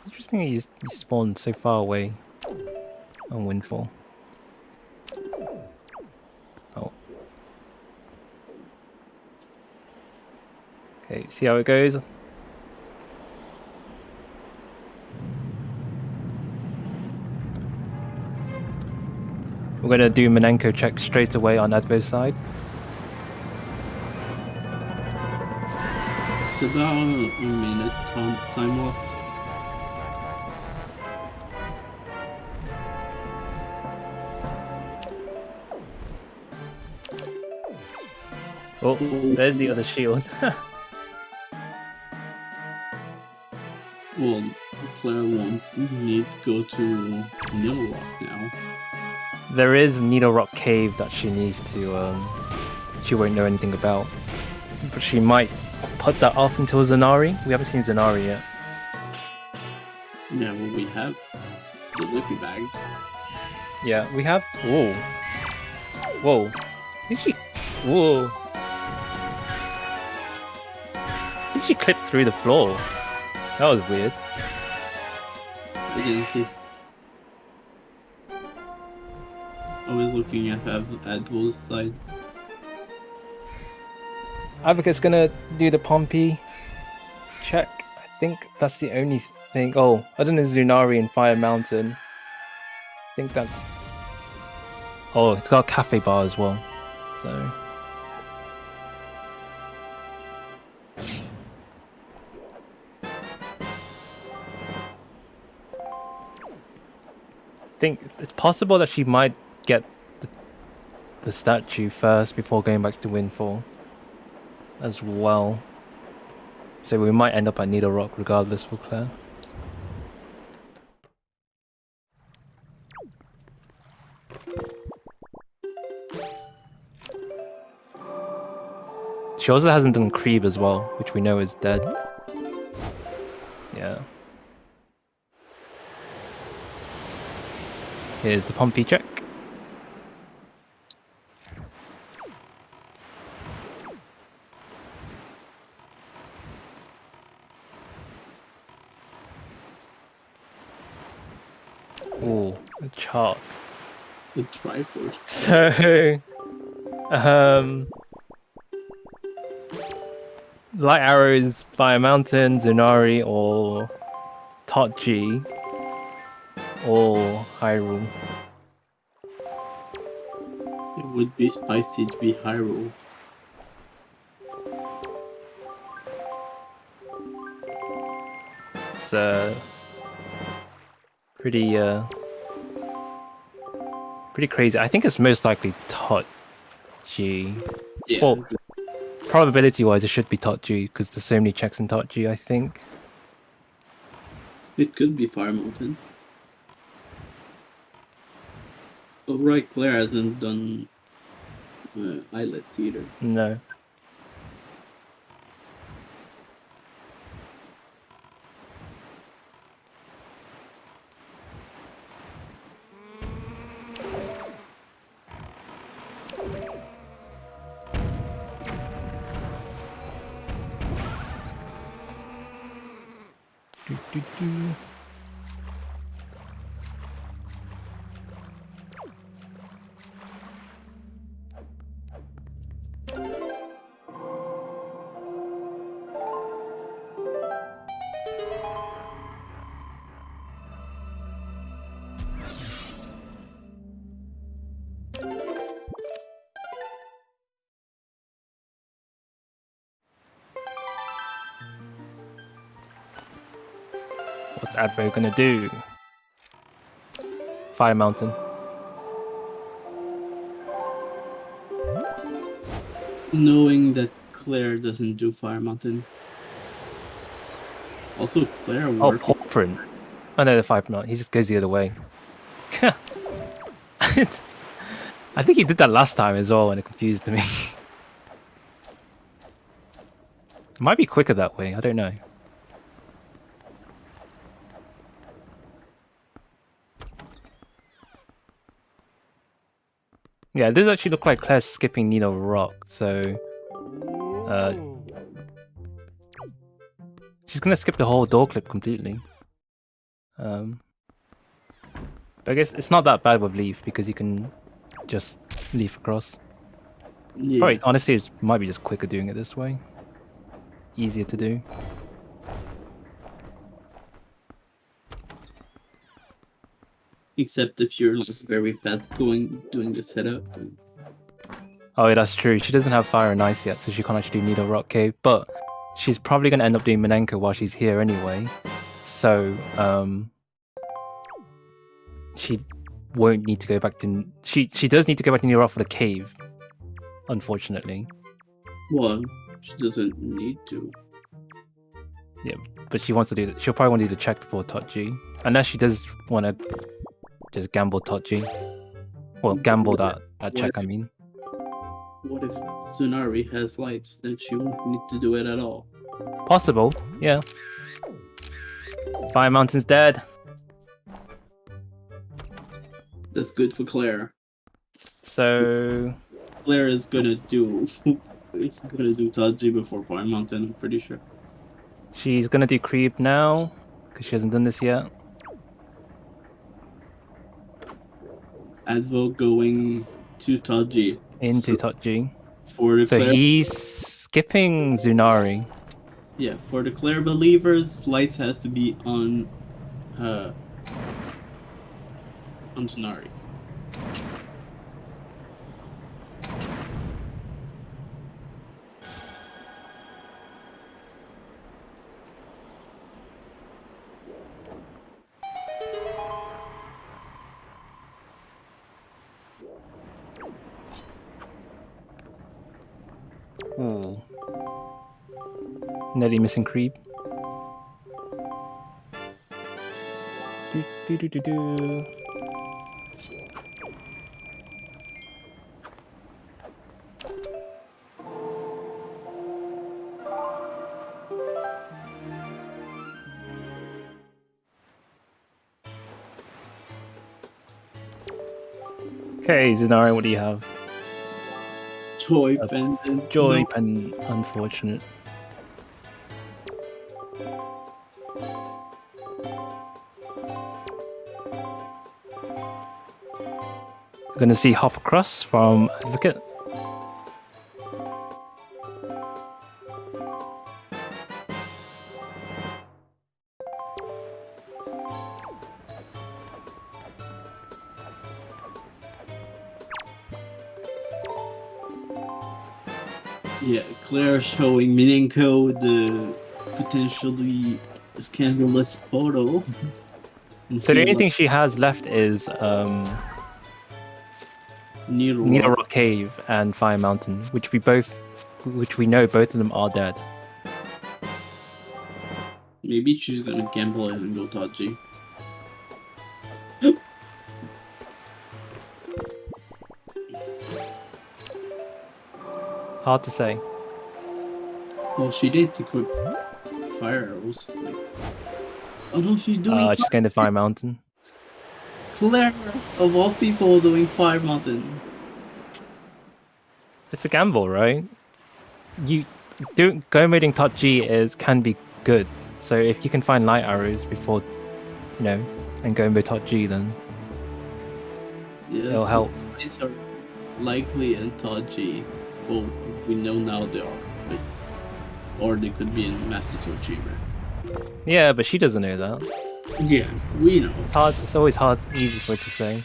Interesting he spawned so far away on Windfall. Oh. Okay, see how it goes? We're gonna do Manenko check straight away on Advo's side. It's about a minute time left. Oh, there's the other shield. Well, Claire won't need to go to Needle Rock now. There is Needle Rock Cave that she needs to, she won't know anything about. But she might put that off until Zanari. We haven't seen Zanari yet. Yeah, well, we have the Liffy bag. Yeah, we have. Whoa. Whoa. Did she. Whoa. Did she clip through the floor? That was weird. I didn't see. I was looking at Advo's side. Advocate's gonna do the Pompey check. I think that's the only thing. Oh, other than Zunari and Fire Mountain. I think that's. Oh, it's got a cafe bar as well. So. I think it's possible that she might get the statue first before going back to Windfall as well. So we might end up at Needle Rock regardless for Claire. She also hasn't done Creep as well, which we know is dead. Yeah. Here's the Pompey check. Ooh, a chart. The Triforce. So, Light Arrows, Fire Mountain, Zunari, or Totji, or Hyrule. It would be spicy to be Hyrule. It's pretty pretty crazy. I think it's most likely Totji. Yeah. Well, probability-wise, it should be Totji because there's so many checks in Totji. I think. It could be Fire Mountain. Oh, right, Claire hasn't done Islet either. No. Do, do, do. What's Advo gonna do? Fire Mountain. Knowing that Claire doesn't do Fire Mountain. Also, Claire Oh, working. Paw Print. Oh no, the Fire Mountain. He just goes the other way. I think he did that last time as well, and it confused me. It might be quicker that way. I don't know. Yeah, this actually look like Claire's skipping Nino Rock, so she's gonna skip the whole door clip completely. But I guess it's not that bad with Leaf because you can just leaf across. Yeah. Probably, honestly, it might be just quicker doing it this way. Easier to do. Except if you're just very fast doing the setup. Oh, yeah, that's true. She doesn't have Fire and Ice yet, so she can't actually do Needle Rock Cave. But she's probably going to end up doing Minenko while she's here anyway. So, she won't need to go back to... She does need to go back to Needle Rock for the cave, unfortunately. Well, she doesn't need to. Yeah, but she wants to do that. She'll probably want to do the check before Totji. Unless she does want to just gamble Totji. Well, gamble that check, I mean. What if Tsunari has lights? Then she won't need to do it at all. Possible, yeah. Fire Mountain's dead. That's good for Claire. So Claire is gonna do Taji before Fire Mountain, I'm pretty sure. she's gonna do creep now because she hasn't done this yet. Advo going to Taji. Into Totji. For the So Claire, he's skipping Zunari. yeah, for the Claire believers, lights has to be on Tsunari. Ooh. Nearly missing creep. Do. Okay, Zunari, what do you have? Joy pendant. Joy No, and unfortunate. Gonna see Hop Across from Advocate. yeah, Claire showing Minenko the potentially scandalous photo. So the only thing she has left is Needle Rock Cave and Fire Mountain, which we know both of them are dead. Maybe she's gonna gamble and go Taji. Hard to say. Well, she did equip fire arrows. Oh no, she's doing She's going to Fire Mountain. Claire, of all people, doing Fire Mountain. It's a gamble, right? Go raiding top G can be good. So if you can find light arrows before, and go mid top G, then Yeah, it'll help. These are likely in Taji. Well, we know now they are, but or they could be in Master Sword Chamber. Yeah, but she doesn't know that. Yeah, we know. It's hard. It's always easy for her to say.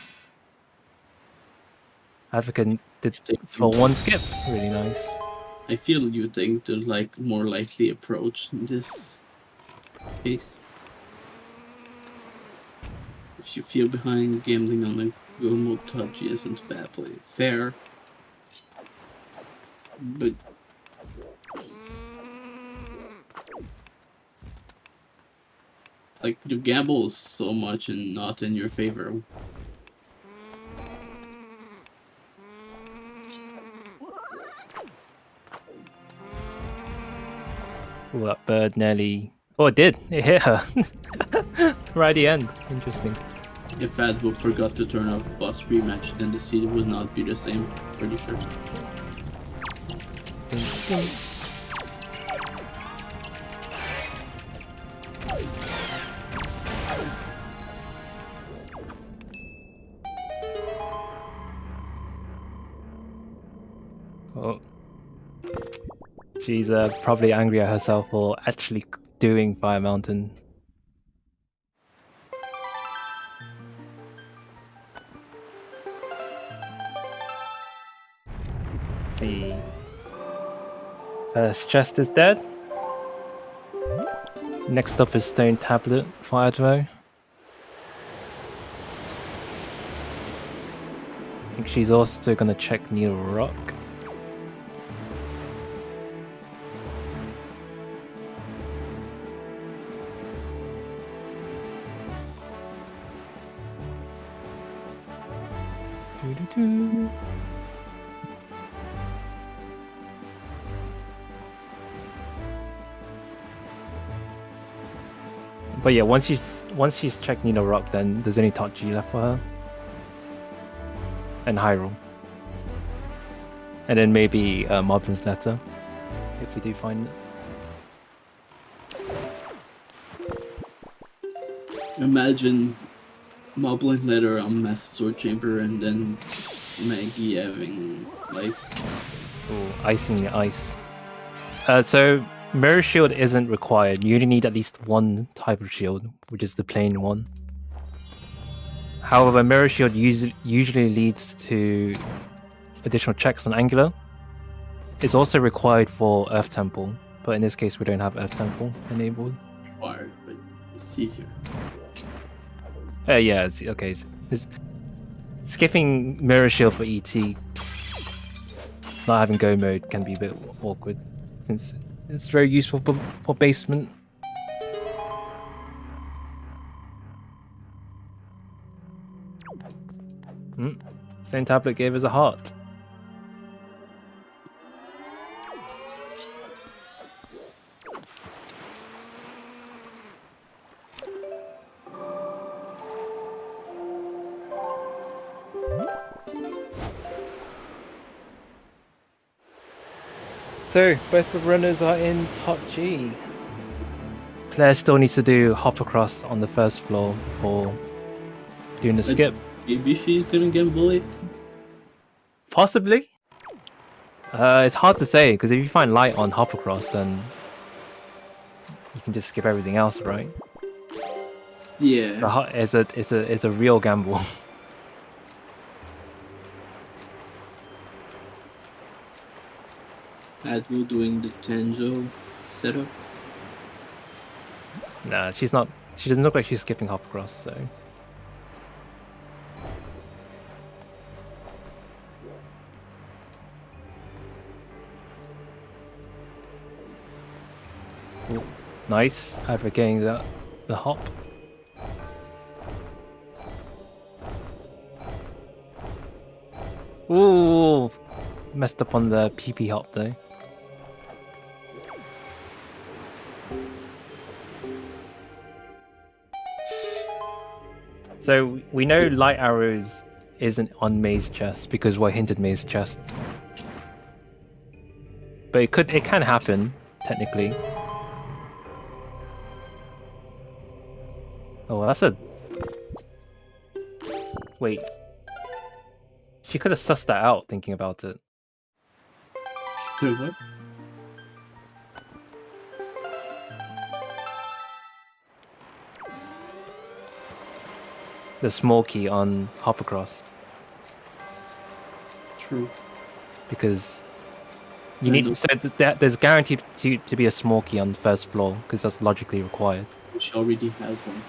Advocate did for one skip. Really nice. I feel you think the more likely approach in this case. If you feel behind, gambling on a go mode touchy isn't a bad play. Fair. But like you gamble so much and not in your favor. Ooh, that bird nearly... Oh, it did. It hit her. Right at the end. Interesting. If Advo forgot to turn off boss rematch, then the seed would not be the same. Pretty sure. Ding, ding. Oh. She's probably angry at herself for actually doing Fire Mountain. The first chest is dead. Next up is Stone Tablet, Fire Throw. I think she's also gonna check Needle Rock. Doo-doo-doo. But yeah, once she's checked Needle Rock, then there's only Tachi left for her. And Hyrule. And then maybe Moblin's Letter, if we do find it. Imagine Moblin Letter on Master Sword Chamber and then Maggie having ice. Ooh, icing the ice. So Mirror Shield isn't required. You only need at least one type of shield, which is the plain one. However, Mirror Shield usually leads to additional checks on Angular. It's also required for Earth Temple, but in this case we don't have Earth Temple enabled. Required, but it's easier. Yeah, okay. It's skipping Mirror Shield for ET, not having Go mode can be a bit awkward, since it's very useful for basement. Same tablet gave us a heart. So, both the runners are in top G. Claire still needs to do hop across on the first floor before doing the skip. Maybe she's gonna gamble it. Possibly. It's hard to say, because if you find light on hop across, then you can just skip everything else, right? Yeah. It's a real gamble. Advo doing the Tanjo setup. Nah, she's not. She doesn't look like she's skipping hop across, so. Ooh, nice, advocating the hop. Ooh, messed up on the PP hop though. So we know light arrows isn't on May's chest because we're hinted May's chest. But it can happen, technically. Oh, that's a... Wait. She could have sussed that out thinking about it. She could have what? The small key on hop across. True. Because you need there's guaranteed to be a small key on the first floor because that's logically required. She already has one.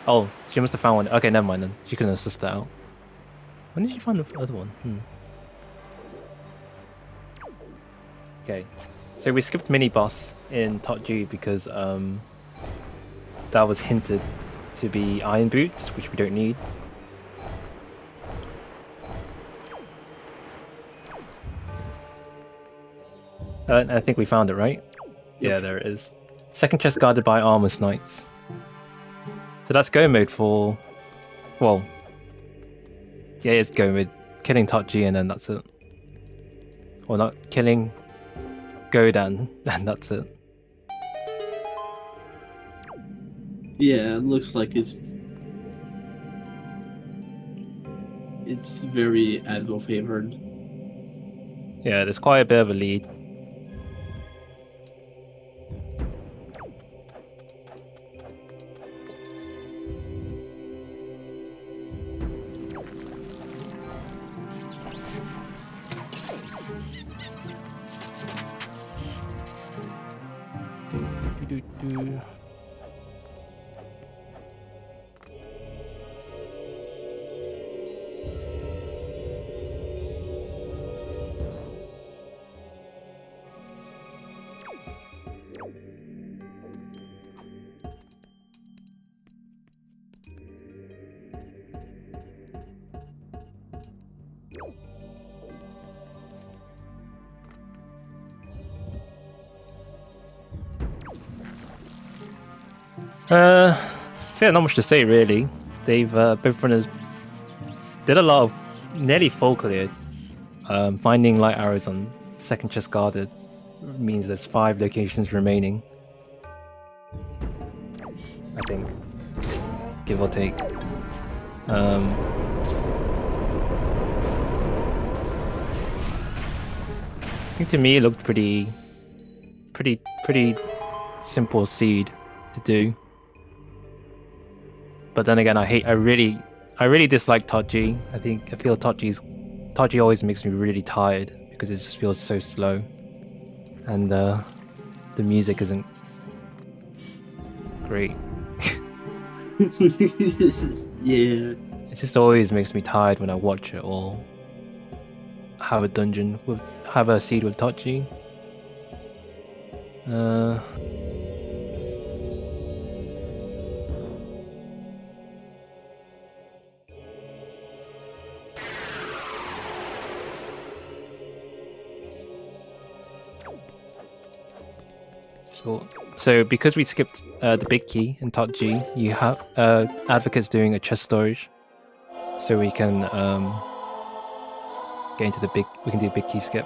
Oh, she must have found one. Okay, never mind then. She couldn't assist that out. When did she find the other one? Okay. So we skipped mini boss in Top G because that was hinted to be iron boots, which we don't need. I think we found it, right? Yeah, there it is. Second chest guarded by armor's knights. So that's go mode for... Well... Yeah, it's go mode. Killing Top G and then that's it. Or not, killing Godan and that's it. Yeah, it looks like it's very Advil favored. Yeah, there's quite a bit of a lead. Do. So yeah, not much to say really. They've both runners did a lot of nearly full cleared. Finding light arrows on second chest guarded means there's 5 locations remaining. I think, give or take. I think to me it looked pretty simple seed to do. But then again, I really dislike Todgy. I feel Todgy always makes me really tired because it just feels so slow, and the music isn't great. Yeah. It just always makes me tired when I watch it or have a seed with Todgy. So because we skipped the big key in Top G, you have advocates doing a chest storage, so we can get into we can do a big key skip.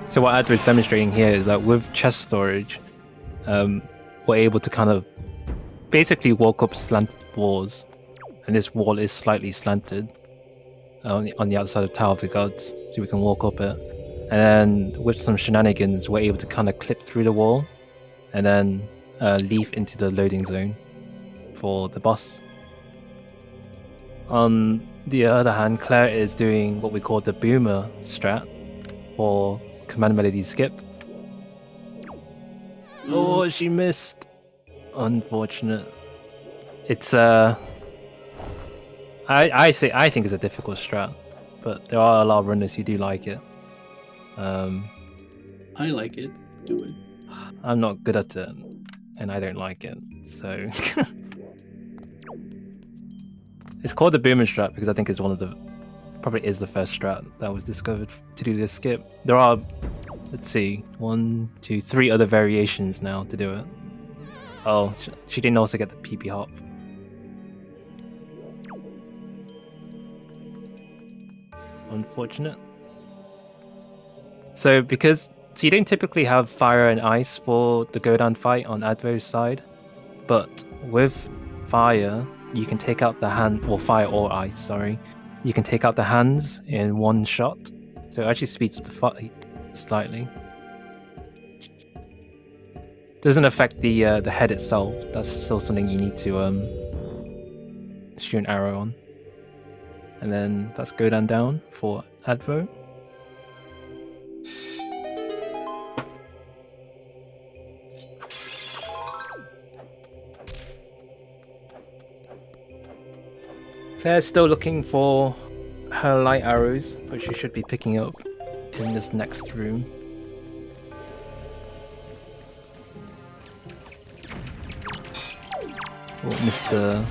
So what Adver's demonstrating here is that with chest storage, we're able to kind of basically walk up slanted walls, and this wall is slightly slanted on the outside of Tower of the Gods, so we can walk up it. And then with some shenanigans, we're able to kind of clip through the wall and then leaf into the loading zone for the boss. On the other hand, Claire is doing what we call the boomer strat for command melody skip. Oh, she missed. Unfortunate. It's I think it's a difficult strat, but there are a lot of runners who do like it. I like it. Do it. I'm not good at it, and I don't like it, so it's called the boomer strat because I think it's probably is the first strat that was discovered to do this skip. There are, let's see, 1, 2, 3 other variations now to do it. Oh, she didn't also get the PP hop. unfortunate. So you don't typically have fire and ice for the go down fight on Advo's side, but with fire you can take out the hand, or fire or ice, sorry. You can take out the hands in one shot, so it actually speeds up the fight slightly. Doesn't affect the head itself. That's still something you need to shoot an arrow on. And then that's go down for Advo. Claire's still looking for her light arrows, but she should be picking up in this next room. Oh, missed the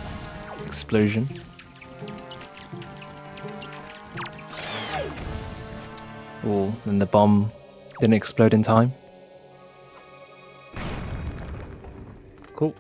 explosion. Oh, and the bomb didn't explode in time. Cool.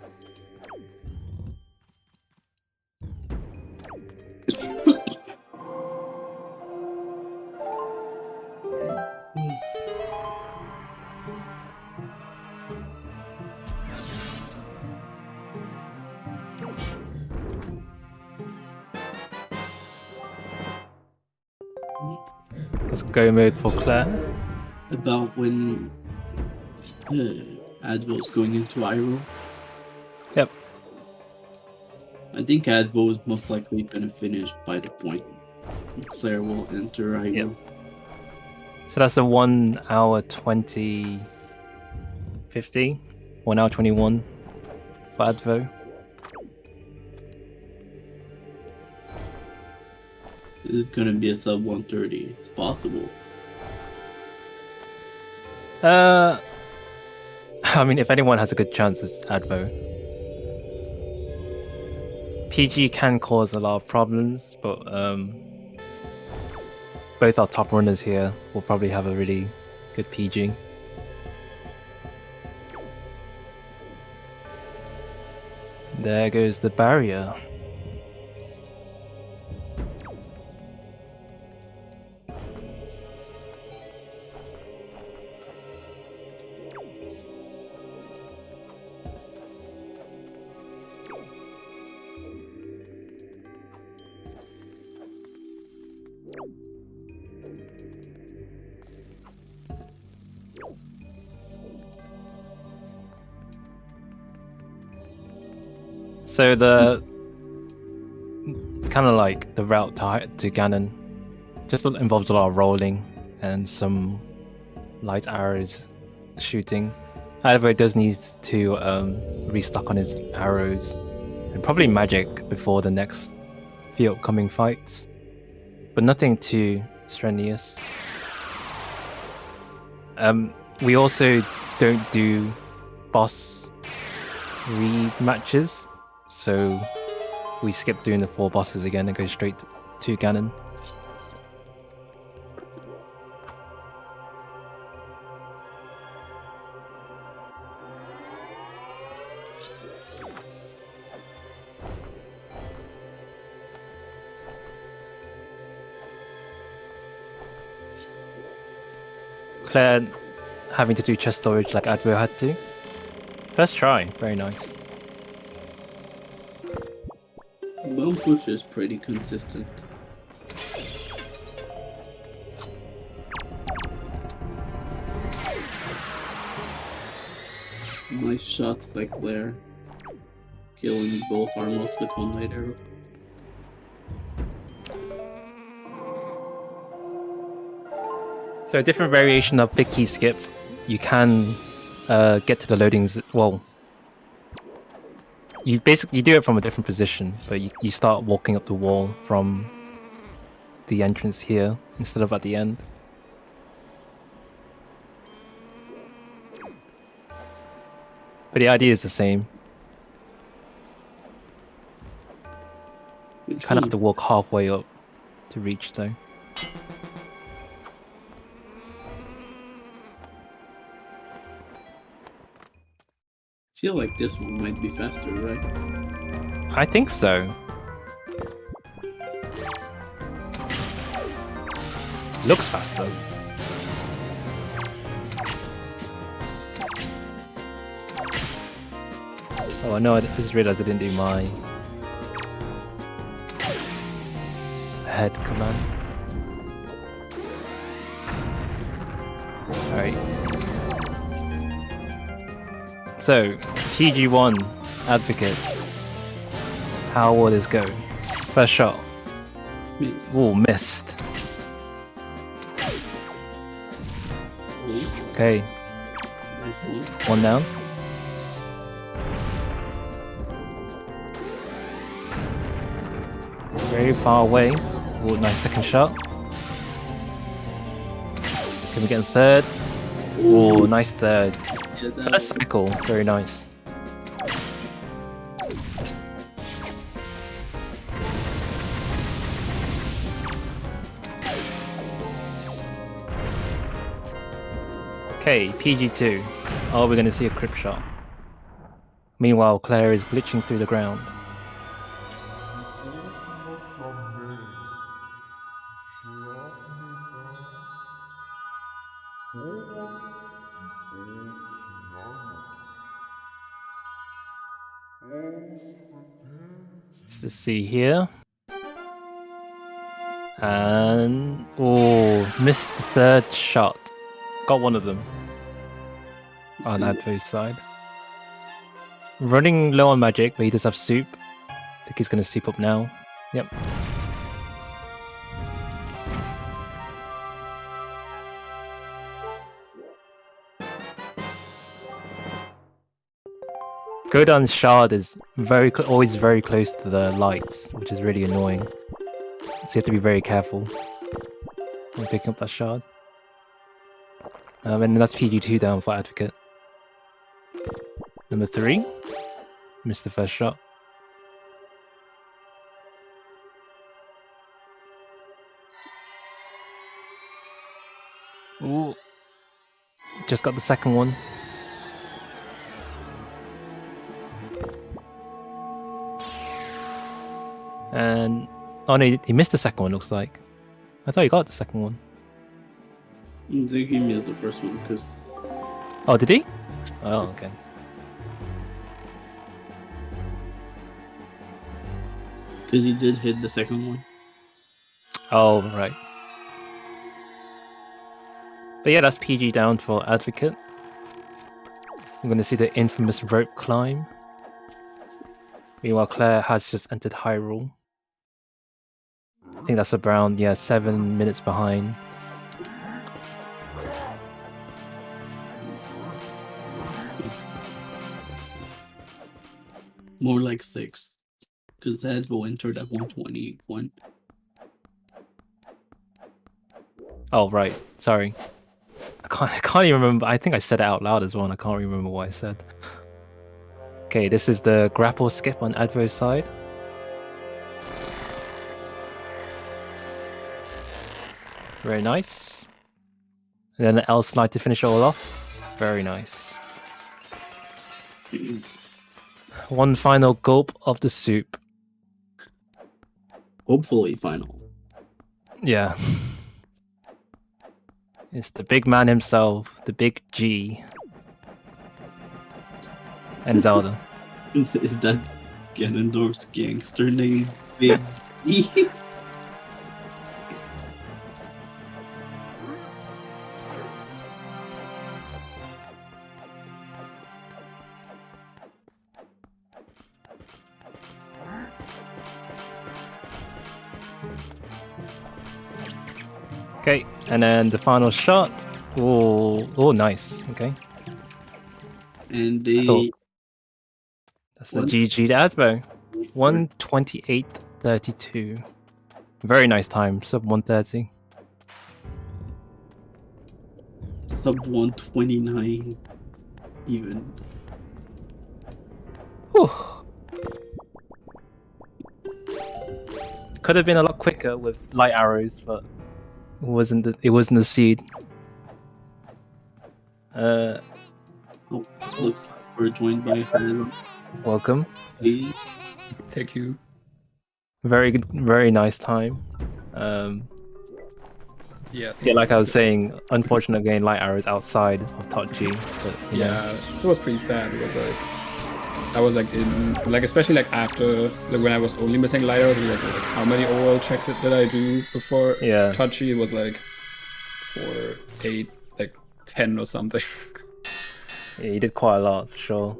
Let's go mode for Claire. About when Advo's going into Iroh. Yep. I think Advo is most likely going to finish by the point Claire will enter Iroh. Yep. So that's a 1 hour 20 50, 1 hour 21 for Advo. Is it going to be a sub 130? It's possible. I mean, if anyone has a good chance, it's Advo. PG can cause a lot of problems, but both our top runners here will probably have a really good PG. There goes the barrier. So the kind of like the route to Ganon just involves a lot of rolling and some light arrows shooting. However, it does need to restock on his arrows and probably magic before the next few upcoming fights, but nothing too strenuous. We also don't do boss rematches, so we skip doing the 4 bosses again and go straight to Ganon. Claire having to do chest storage like Advo had to. First try, very nice. Bone push is pretty consistent. Nice shot by Claire, killing both Armos with 1 light arrow. So a different variation of big key skip. You can get to the loadings. Well, you do it from a different position, but you start walking up the wall from the entrance here instead of at the end. But the idea is the same. You kind of have to walk halfway up to reach though. I feel like this one might be faster, right? I think so. Looks fast though. Oh no, I just realized I didn't do my head command. Alright. So, PG1 Advocate. How will this go? First shot. Miss. Ooh, missed. Okay, Nice one. one down. Very far away. Ooh, nice second shot. Can we get a third? Ooh, nice third. Yeah, that First cycle, very nice. Okay, PG2. Oh, we're going to see a crypt shot. Meanwhile, Claire is glitching through the ground. Let's just see here. And... oh, missed the third shot. Got one of them on See, Advo's side. Running low on magic, but he does have soup. I think he's going to soup up now. Yep. Godon's shard is always very close to the lights, which is really annoying. So you have to be very careful when picking up that shard. And that's PG2 down for Advocate. Number 3. Missed the first shot. Ooh. Just got the second one. And... oh no, he missed the second one, looks like. I thought he got the second one. they gave me as the first one because Oh, did he? Oh, okay. he did hit the second one. Oh, right. But yeah, that's PG down for Advocate. I'm going to see the infamous rope climb. Meanwhile, Claire has just entered Hyrule. I think that's around, 7 minutes behind. More like 6. Because Advo entered at 121. Oh, right. Sorry. I can't even remember. I think I said it out loud as well, and I can't remember what I said. Okay, this is the grapple skip on Advo's side. Very nice. And then the L slide to finish it all off. Very nice. One final gulp of the soup. Hopefully final. Yeah. It's the big man himself, the big G. And Zelda. Is that Ganondorf's gangster name? Big E? Okay, and then the final shot. Oh, nice. Okay. And I thought they that's the GG to Advo. 1:28.32. Very nice time, sub 1:30. sub 129 even. Whew. Could have been a lot quicker with light arrows, but it wasn't the seed. Looks like we're joined by her. Welcome. Thank you. Very good, very nice time. Yeah. Yeah, like I was saying, unfortunate getting light arrows outside of top G. But, you know. Yeah, it was pretty sad. It was like I was like in especially like after when I was only missing light arrows, it was like how many overall checks did I do before touchy? It was like 4, 8, like 10 or something. Yeah, you did quite a lot for sure.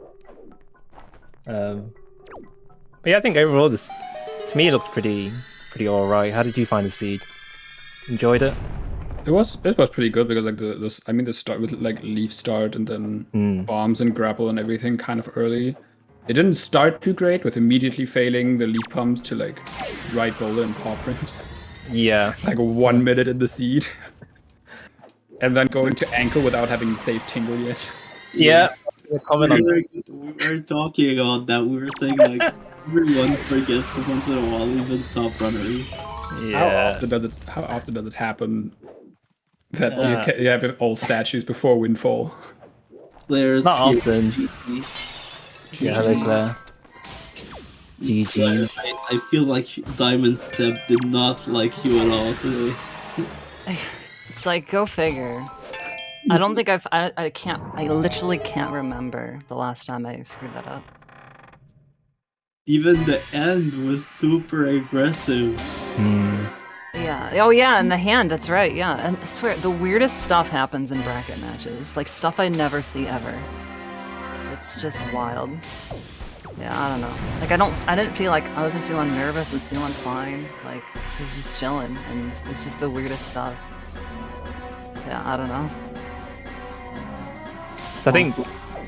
But yeah, I think overall this to me it looks pretty alright. How did you find the seed? Enjoyed it? It was pretty good because like the start with like leaf start and then bombs and grapple and everything kind of early. It didn't start too great with immediately failing the leaf pumps to like right boulder and paw print. Yeah. Like 1 minute in the seed. And then going to ankle without having saved Tingle yet. Yeah. We were talking about that. We were saying like everyone forgets once in a while, even top runners. Yeah. How often does it happen that you have all statues before Windfall? Players not often. Yeah, hello Claire. GG. I feel like Diamond Step did not like you at all today. It's like, go figure. I don't think I literally can't remember the last time I screwed that up. Even the end was super aggressive. Yeah. Oh yeah, and the hand, that's right, yeah. And I swear, the weirdest stuff happens in bracket matches. Like, stuff I never see ever. It's just wild. Yeah, I don't know. Like, I wasn't feeling nervous, I was feeling fine. Like, I was just chilling, and it's just the weirdest stuff. Yeah, I don't know. So I think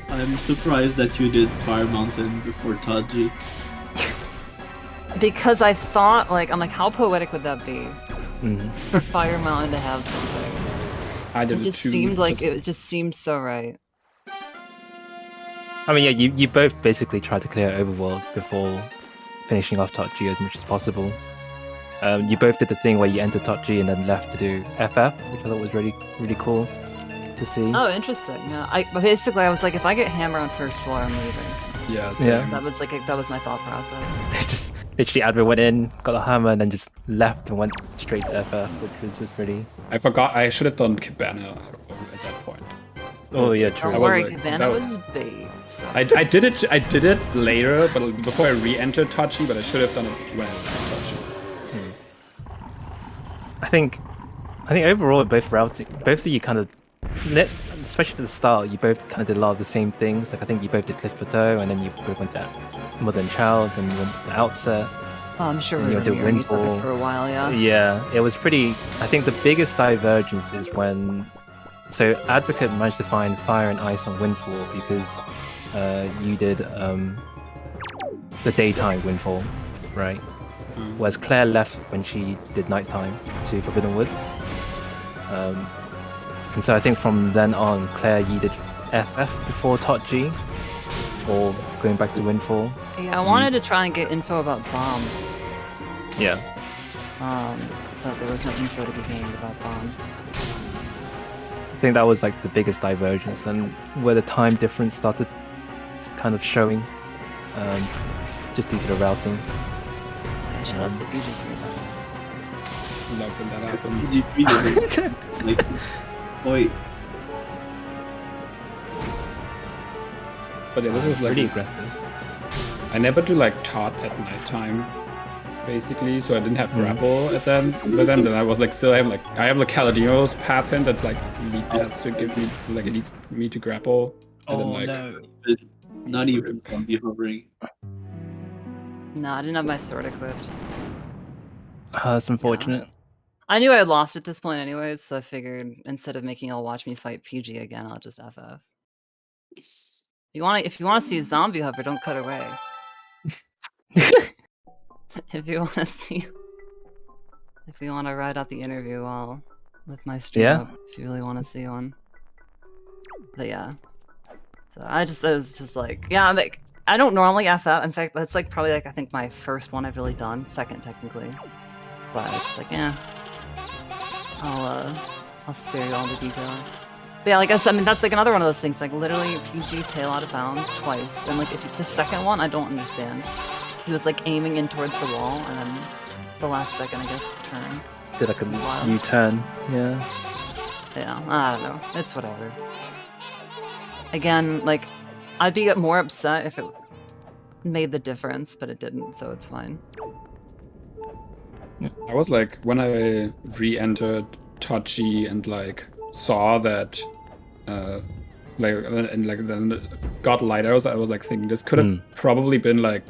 I'm surprised that you did Fire Mountain before Taji. Because I thought, like, I'm like, how poetic would that be for Fire Mountain to have something? I did it just seemed like it just seemed so right. I mean, yeah, you both basically tried to clear Overworld before finishing off Top G as much as possible. You both did the thing where you entered Top G and then left to do FF, which I thought was really cool to see. Oh, interesting. Yeah, I was like, if I get hammer on first floor, I'm leaving. Yeah, same. That was my thought process. Just literally Adver went in, got the hammer, and then just left and went straight to FF, which was just pretty. I forgot. I should have done Cabana at that point. Oh yeah, true. Don't worry, Cabana was big. So. I did it later, but before I re-entered Touchy, but I should have done it when I was Touchy. I think overall both of you kind of, especially at the start, you both kind of did a lot of the same things. Like I think you both did Cliff Plateau, and then you both went to Mother and Child, and you went to Outset. Oh, I'm sure we were doing Windfall for a while, yeah. Yeah, it was pretty. I think the biggest divergence is when. So Advocate managed to find Fire and Ice on Windfall because you did the daytime Windfall, right? Whereas Claire left when she did nighttime to Forbidden Woods. And so I think from then on, Claire, you did FF before Tot G, or going back to Windfall. Yeah, I wanted to try and get info about bombs. Yeah. But there was no info to be gained about bombs. I think that was like the biggest divergence, and where the time difference started kind of showing, just due to the routing. Yeah, shout out to PG3. Love when that happens. Like, wait. But yeah, this was like pretty aggressive. I never do like Tot at nighttime, basically, so I didn't have grapple at them. But then I was like, I have like Caladino's path hint that's like lead paths to give me like it needs me to grapple. And then, like, no! Not even zombie hovering. No, I didn't have my sword equipped. That's unfortunate. Yeah. I knew I had lost at this point anyways, so I figured instead of making y'all watch me fight PG again, I'll just FF. If you want to see a zombie hover, don't cut away. If you want to ride out the interview while with my stream up, if you really want to see one. But yeah, so I was just like, yeah, like I don't normally FF. In fact, that's like probably like I think my first one I've really done, second technically. But I was just like, yeah, I'll spare you all the details. But yeah, like I mean, that's like another one of those things. Like literally, PG tail out of bounds twice, and like the second one, I don't understand. He was like aiming in towards the wall, and then the last second, I guess, turn. did like a new turn. Yeah. Yeah, I don't know. It's whatever. Again, like, I'd be more upset if it made the difference, but it didn't, so it's fine. I was like, when I re-entered Tachi and like saw that, then got lighters, I was like thinking this could have probably been like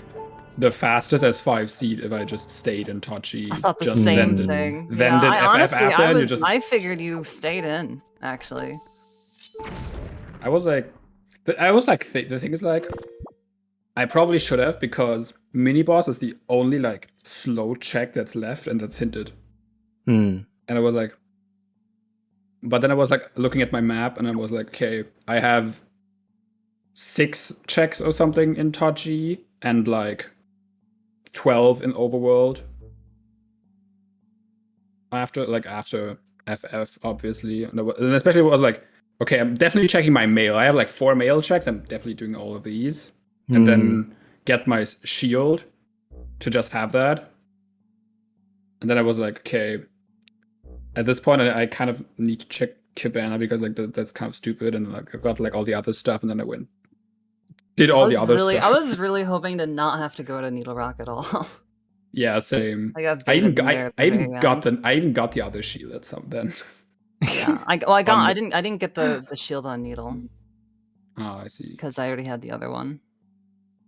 the fastest S5 seed if I just stayed in Tachi. I thought the same thing. Then did FF after, and you just. I figured you stayed in, actually. I was like, the thing is like, I probably should have, because mini boss is the only like slow check that's left, and that's hinted. And I was like, but then I was like looking at my map, and I was like, okay, I have 6 checks or something in Tachi, and like 12 in Overworld. After FF, obviously, and especially it was like, okay, I'm definitely checking my mail. I have like 4 mail checks. I'm definitely doing all of these, and then get my shield to just have that. And then I was like, okay, at this point, I kind of need to check Cabana because like that's kind of stupid, and like I've got like all the other stuff, and then I did all the other stuff. I was really hoping to not have to go to Needle Rock at all. Yeah, same. I even got the other shield at some then. Yeah, I didn't get the shield on Needle. Oh, I see. Because I already had the other one.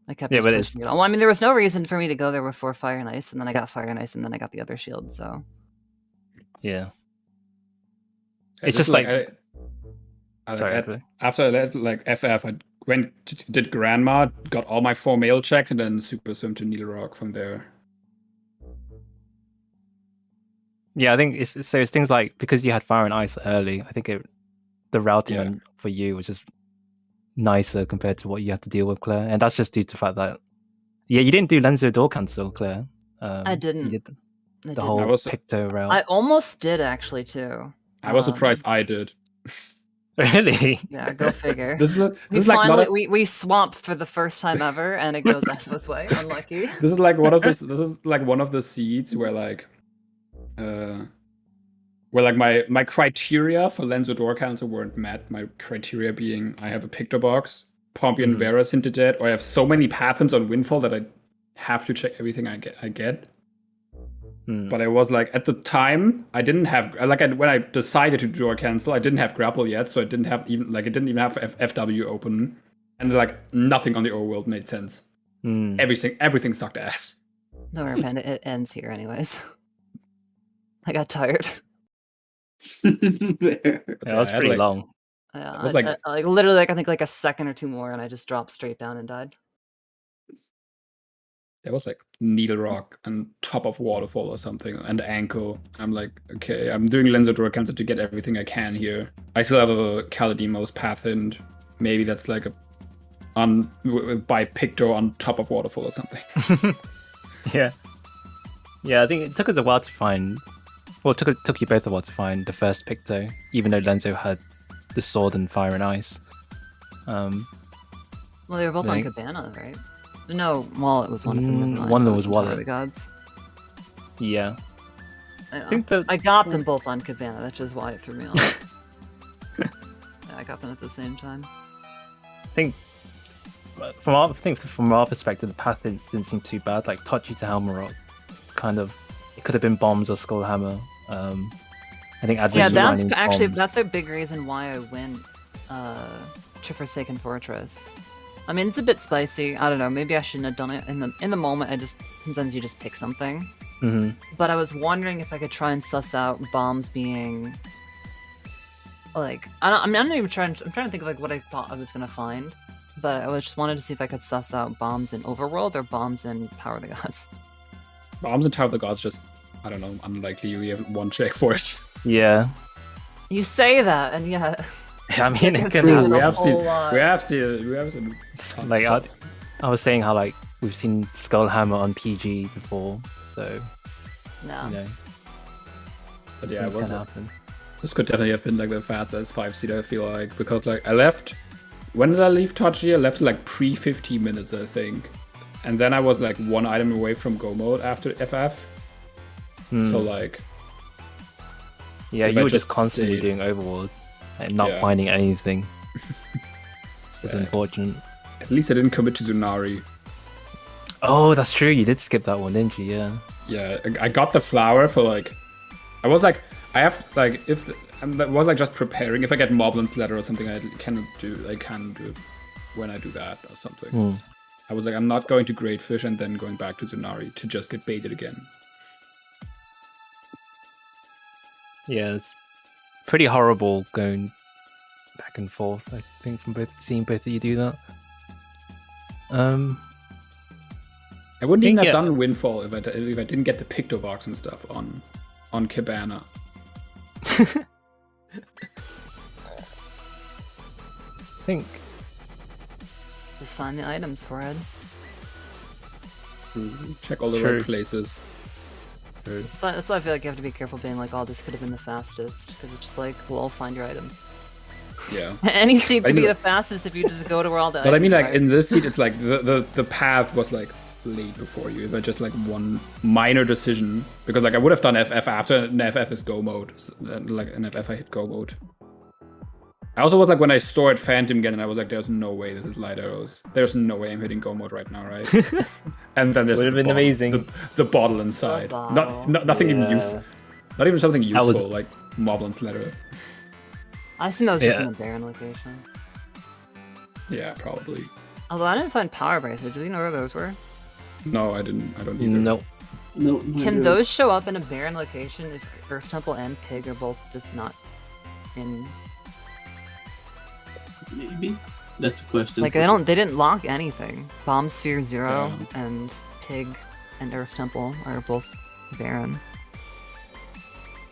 I kept Needle. Well, I mean, there was no reason for me to go there before Fire and Ice, and then I got Fire and Ice, and then I got the other shield. So. Yeah. It's just like. After I left like FF, I did Grandma, got all my 4 mail checks, and then super swim to Needle Rock from there. Yeah, I think it's things like, because you had Fire and Ice early, I think the routing for you was just nicer compared to what you had to deal with, Claire, and that's just due to the fact that you didn't do Lenzo Door Cancel, Claire. I didn't. You did the whole Picto route. I almost did actually too. I was surprised I did. Really? Yeah, go figure. We swapped for the first time ever, and it goes out this way. Unlucky. This is like one of the seeds where like. My criteria for Lenzo Door Cancel weren't met. My criteria being I have a Picto Box, Pompey and Vera's hinted at, or I have so many Pathons on Windfall that I have to check everything I get. But I was like, at the time, I didn't have when I decided to Door Cancel, I didn't have Grapple yet, so I didn't even have FW open, and like nothing on the overworld made sense. Everything sucked ass. No, it ends here anyways. I got tired. That was pretty long. Yeah, it was literally I think like a second or 2 more, and I just dropped straight down and died. It was like Needle Rock on top of Waterfall or something, and Ankle. I'm like, okay, I'm doing Lenzo Door Cancel to get everything I can here. I still have a Calademos Pathind. Maybe that's like by Picto on top of Waterfall or something. Yeah, I think it took us a while to find. Well, it took you both a while to find the first Picto, even though Lenzo had the sword and Fire and Ice. Well, they were both on Cabana, right? No, Wallet was one of them. One of them was Wallet. The gods. Yeah. I got them both on Cabana, that's just why it threw me off. Yeah, I got them at the same time. I think from our perspective, the path didn't seem too bad. Like Tachi to Halmarock, kind of, it could have been Bombs or Skullhammer. I think that's a big reason why I went to Forsaken Fortress. I mean, it's a bit spicy. I don't know. Maybe I shouldn't have done it in the moment. Sometimes you just pick something. Mm-hmm. But I was wondering if I could try and suss out Bombs being like I'm trying to think of like what I thought I was gonna find. But I just wanted to see if I could suss out Bombs in Overworld or Bombs in Power of the Gods. Bombs in Tower of the Gods just, I don't know, unlikely. You have 1 check for it. Yeah. You say that, and yeah. I mean, it can happen. We have seen. Like I was saying how like we've seen Skullhammer on PG before, so no. You know. But yeah, can happen. This could definitely have been like the fastest 5-seater, I feel like, because like I left. When did I leave Tachi? I left like pre 15 minutes, I think, and then I was like 1 item away from go mode after FF. So like, Yeah, if you I were just constantly stayed. doing Overworld and not finding anything. It's unfortunate. At least I didn't commit to Zunari. Oh, that's true. You did skip that one, didn't you? Yeah. Yeah, I got the flower for like. I was like, I have like I was like just preparing. If I get Moblin's letter or something, I can do it when I do that or something. I was like, I'm not going to Great Fish and then going back to Zunari to just get baited again. Yeah, it's pretty horrible going back and forth. I think from seeing both of you do that. I wouldn't even have done Windfall if I didn't get the Picto Box and stuff on Cabana. I think. Just find the items for it. Check all the right places. That's why I feel like you have to be careful being like, oh, this could have been the fastest. Because it's just like, well, I'll find your items. Yeah. Any seed could be the fastest if you just go to where all the But I mean, like, are. in this seed, it's like the path was like laid before you. If I just like one minor decision, because like I would have done FF after, and FF is go mode. So, like in FF I hit go mode. I also was like, when I stored Phantom again, and I was like, there's no way this is light arrows. There's no way I'm hitting go mode right now, right? And then there's would have been amazing. The bottle inside. Nothing even useful. Not even something useful like Moblin's letter. I assume that was just in a barren location. Yeah, probably. Although I didn't find power bracelets. Do you know where those were? No, I didn't. I don't either. Nope. No. Can those show up in a barren location if Earth Temple and Pig are both just not in? Maybe that's a question. Like they didn't lock anything. Bomb Sphere 0 and Pig and Earth Temple are both barren.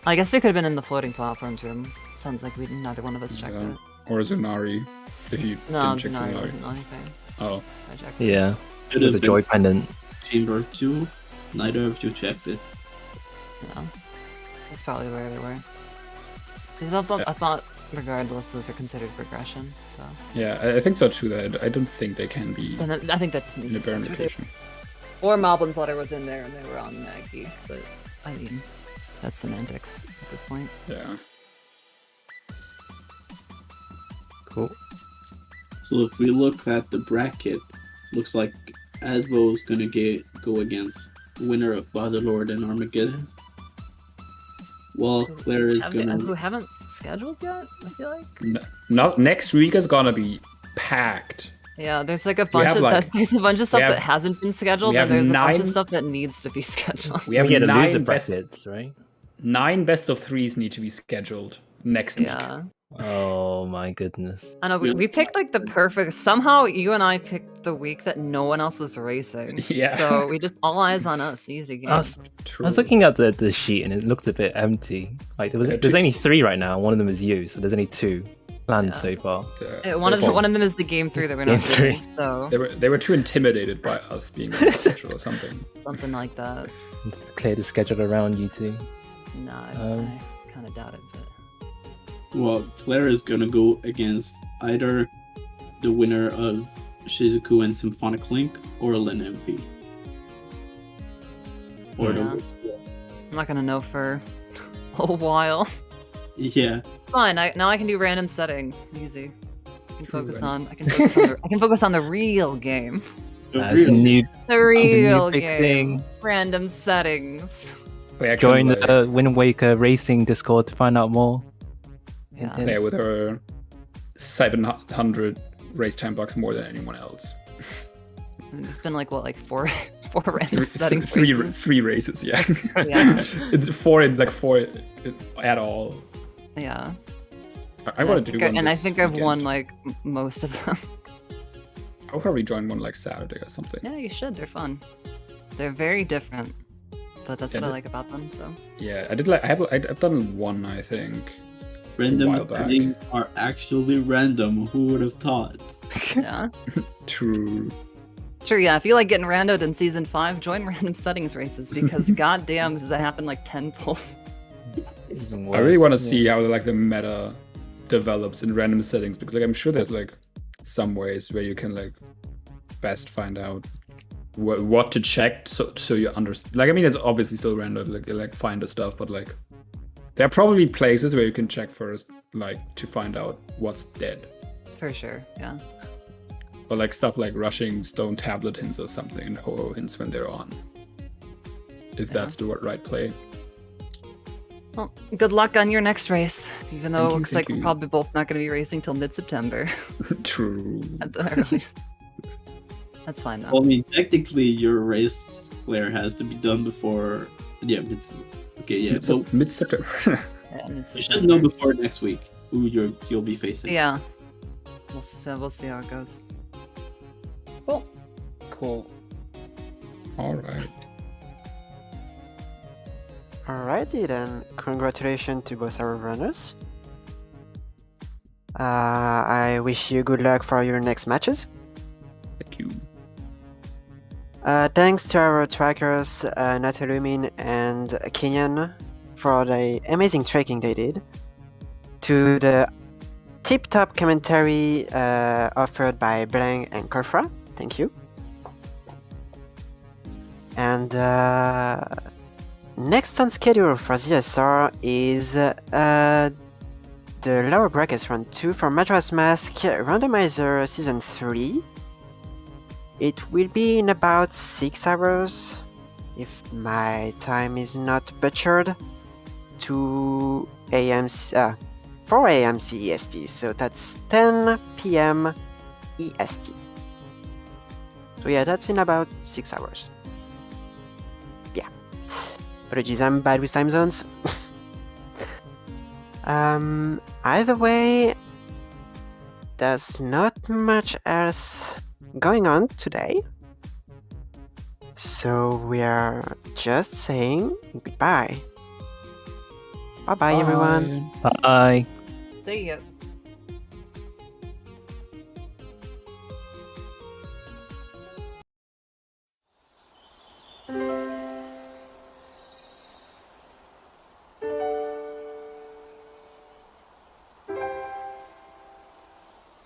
I guess they could have been in the floating platforms room. Sounds like neither one of us checked it. Or Zunari, if you didn't check Zunari Zunari. wasn't anything. Oh. I checked Yeah. It There's a joy pendant. Chamber 2. Neither of you checked it. No. That's probably where they were. I thought, regardless, those are considered regression. So. Yeah, I think so too. That I don't think they can be And I think that just means in a barren location. Or Moblin's letter was in there and they were on Mag Geek, but I mean, that's semantics at this point. Yeah. Cool. So if we look at the bracket, looks like Advo is gonna go against winner of Battlelord and Armageddon. While Claire is Who haven't scheduled yet, I feel like? Not next week is gonna be packed. Yeah, there's like a bunch of there's a bunch of stuff that hasn't been scheduled, and there's a bunch of stuff that needs to be scheduled. We have 9 brackets, right? 9 best of 3s need to be scheduled next week. Yeah. Oh my goodness. I know we picked like the perfect. Somehow you and I picked the week that no one else was racing. Yeah. So we just all eyes on us. Easy game. I was looking at the sheet and it looked a bit empty. Like there's only 3 right now. And one of them is you, so there's only 2 planned so far. One of them is the game 3 that we're not doing. So they were too intimidated by us being on the schedule or something. Something like that. Clear the schedule around you two. No, I kind of doubt it. But... Well, Claire is gonna go against either the winner of Shizuku and Symphonic Link or Lin MV. Or I'm not gonna know for a while. Yeah. Fine. Now I can do random settings. Easy. I can focus on the real game. That's the new real big game. Thing. Random settings. Join the Wind Waker Racing Discord to find out more. Yeah. There with her 700 race time bucks more than anyone else. It's been like four random settings. Three races, yeah. Yeah. It's 4 at all. Yeah. I want to do one. And I think I've won like most of them. I'll probably join one like Saturday or something. Yeah, you should. They're fun. They're very different, but that's what I like about them. So. Yeah, I've done one, I think. Random things are actually random. Who would have thought? Yeah. True. True, yeah. If you like getting randoed in season 5, join random settings races because goddamn does that happen like tenfold. I really want to see how the meta develops in random settings because I'm sure there's some ways where you can best find out what to check so you understand. I mean, it's obviously still random, find the stuff, but There are probably places where you can check first, like to find out what's dead. For sure, yeah. Or like stuff like rushing stone tablet hints or something, and ho-ho hints when they're on. If that's the right play. Well, good luck on your next race, even though Thank it you, looks thank like we're you. probably both not going to be racing till mid-September. True. At the earliest. That's fine though. Well, I mean, technically, your race, Claire, has to be done before. Yeah, it's okay. Yeah, so Mid-September. Yeah, you should know before next week who you'll be facing. Yeah. We'll see how it goes. Cool. Cool. All right. Alrighty then, congratulations to both our runners. I wish you good luck for your next matches. Thank you. Thanks to our trackers, Natalumin and Kenyan, for the amazing tracking they did. To the tip-top commentary offered by Blank and Korfra, thank you. And next on schedule for ZSR is the lower brackets run 2 for Majora's Mask Randomizer Season 3. It will be in about 6 hours, if my time is not butchered, 2 a.m. 4 a.m. CEST, so that's 10 p.m. EST. So yeah, that's in about 6 hours. Yeah. Apologies, I'm bad with time zones. Either way, there's not much else going on today. So we are just saying goodbye. Bye bye, everyone. Bye. See ya.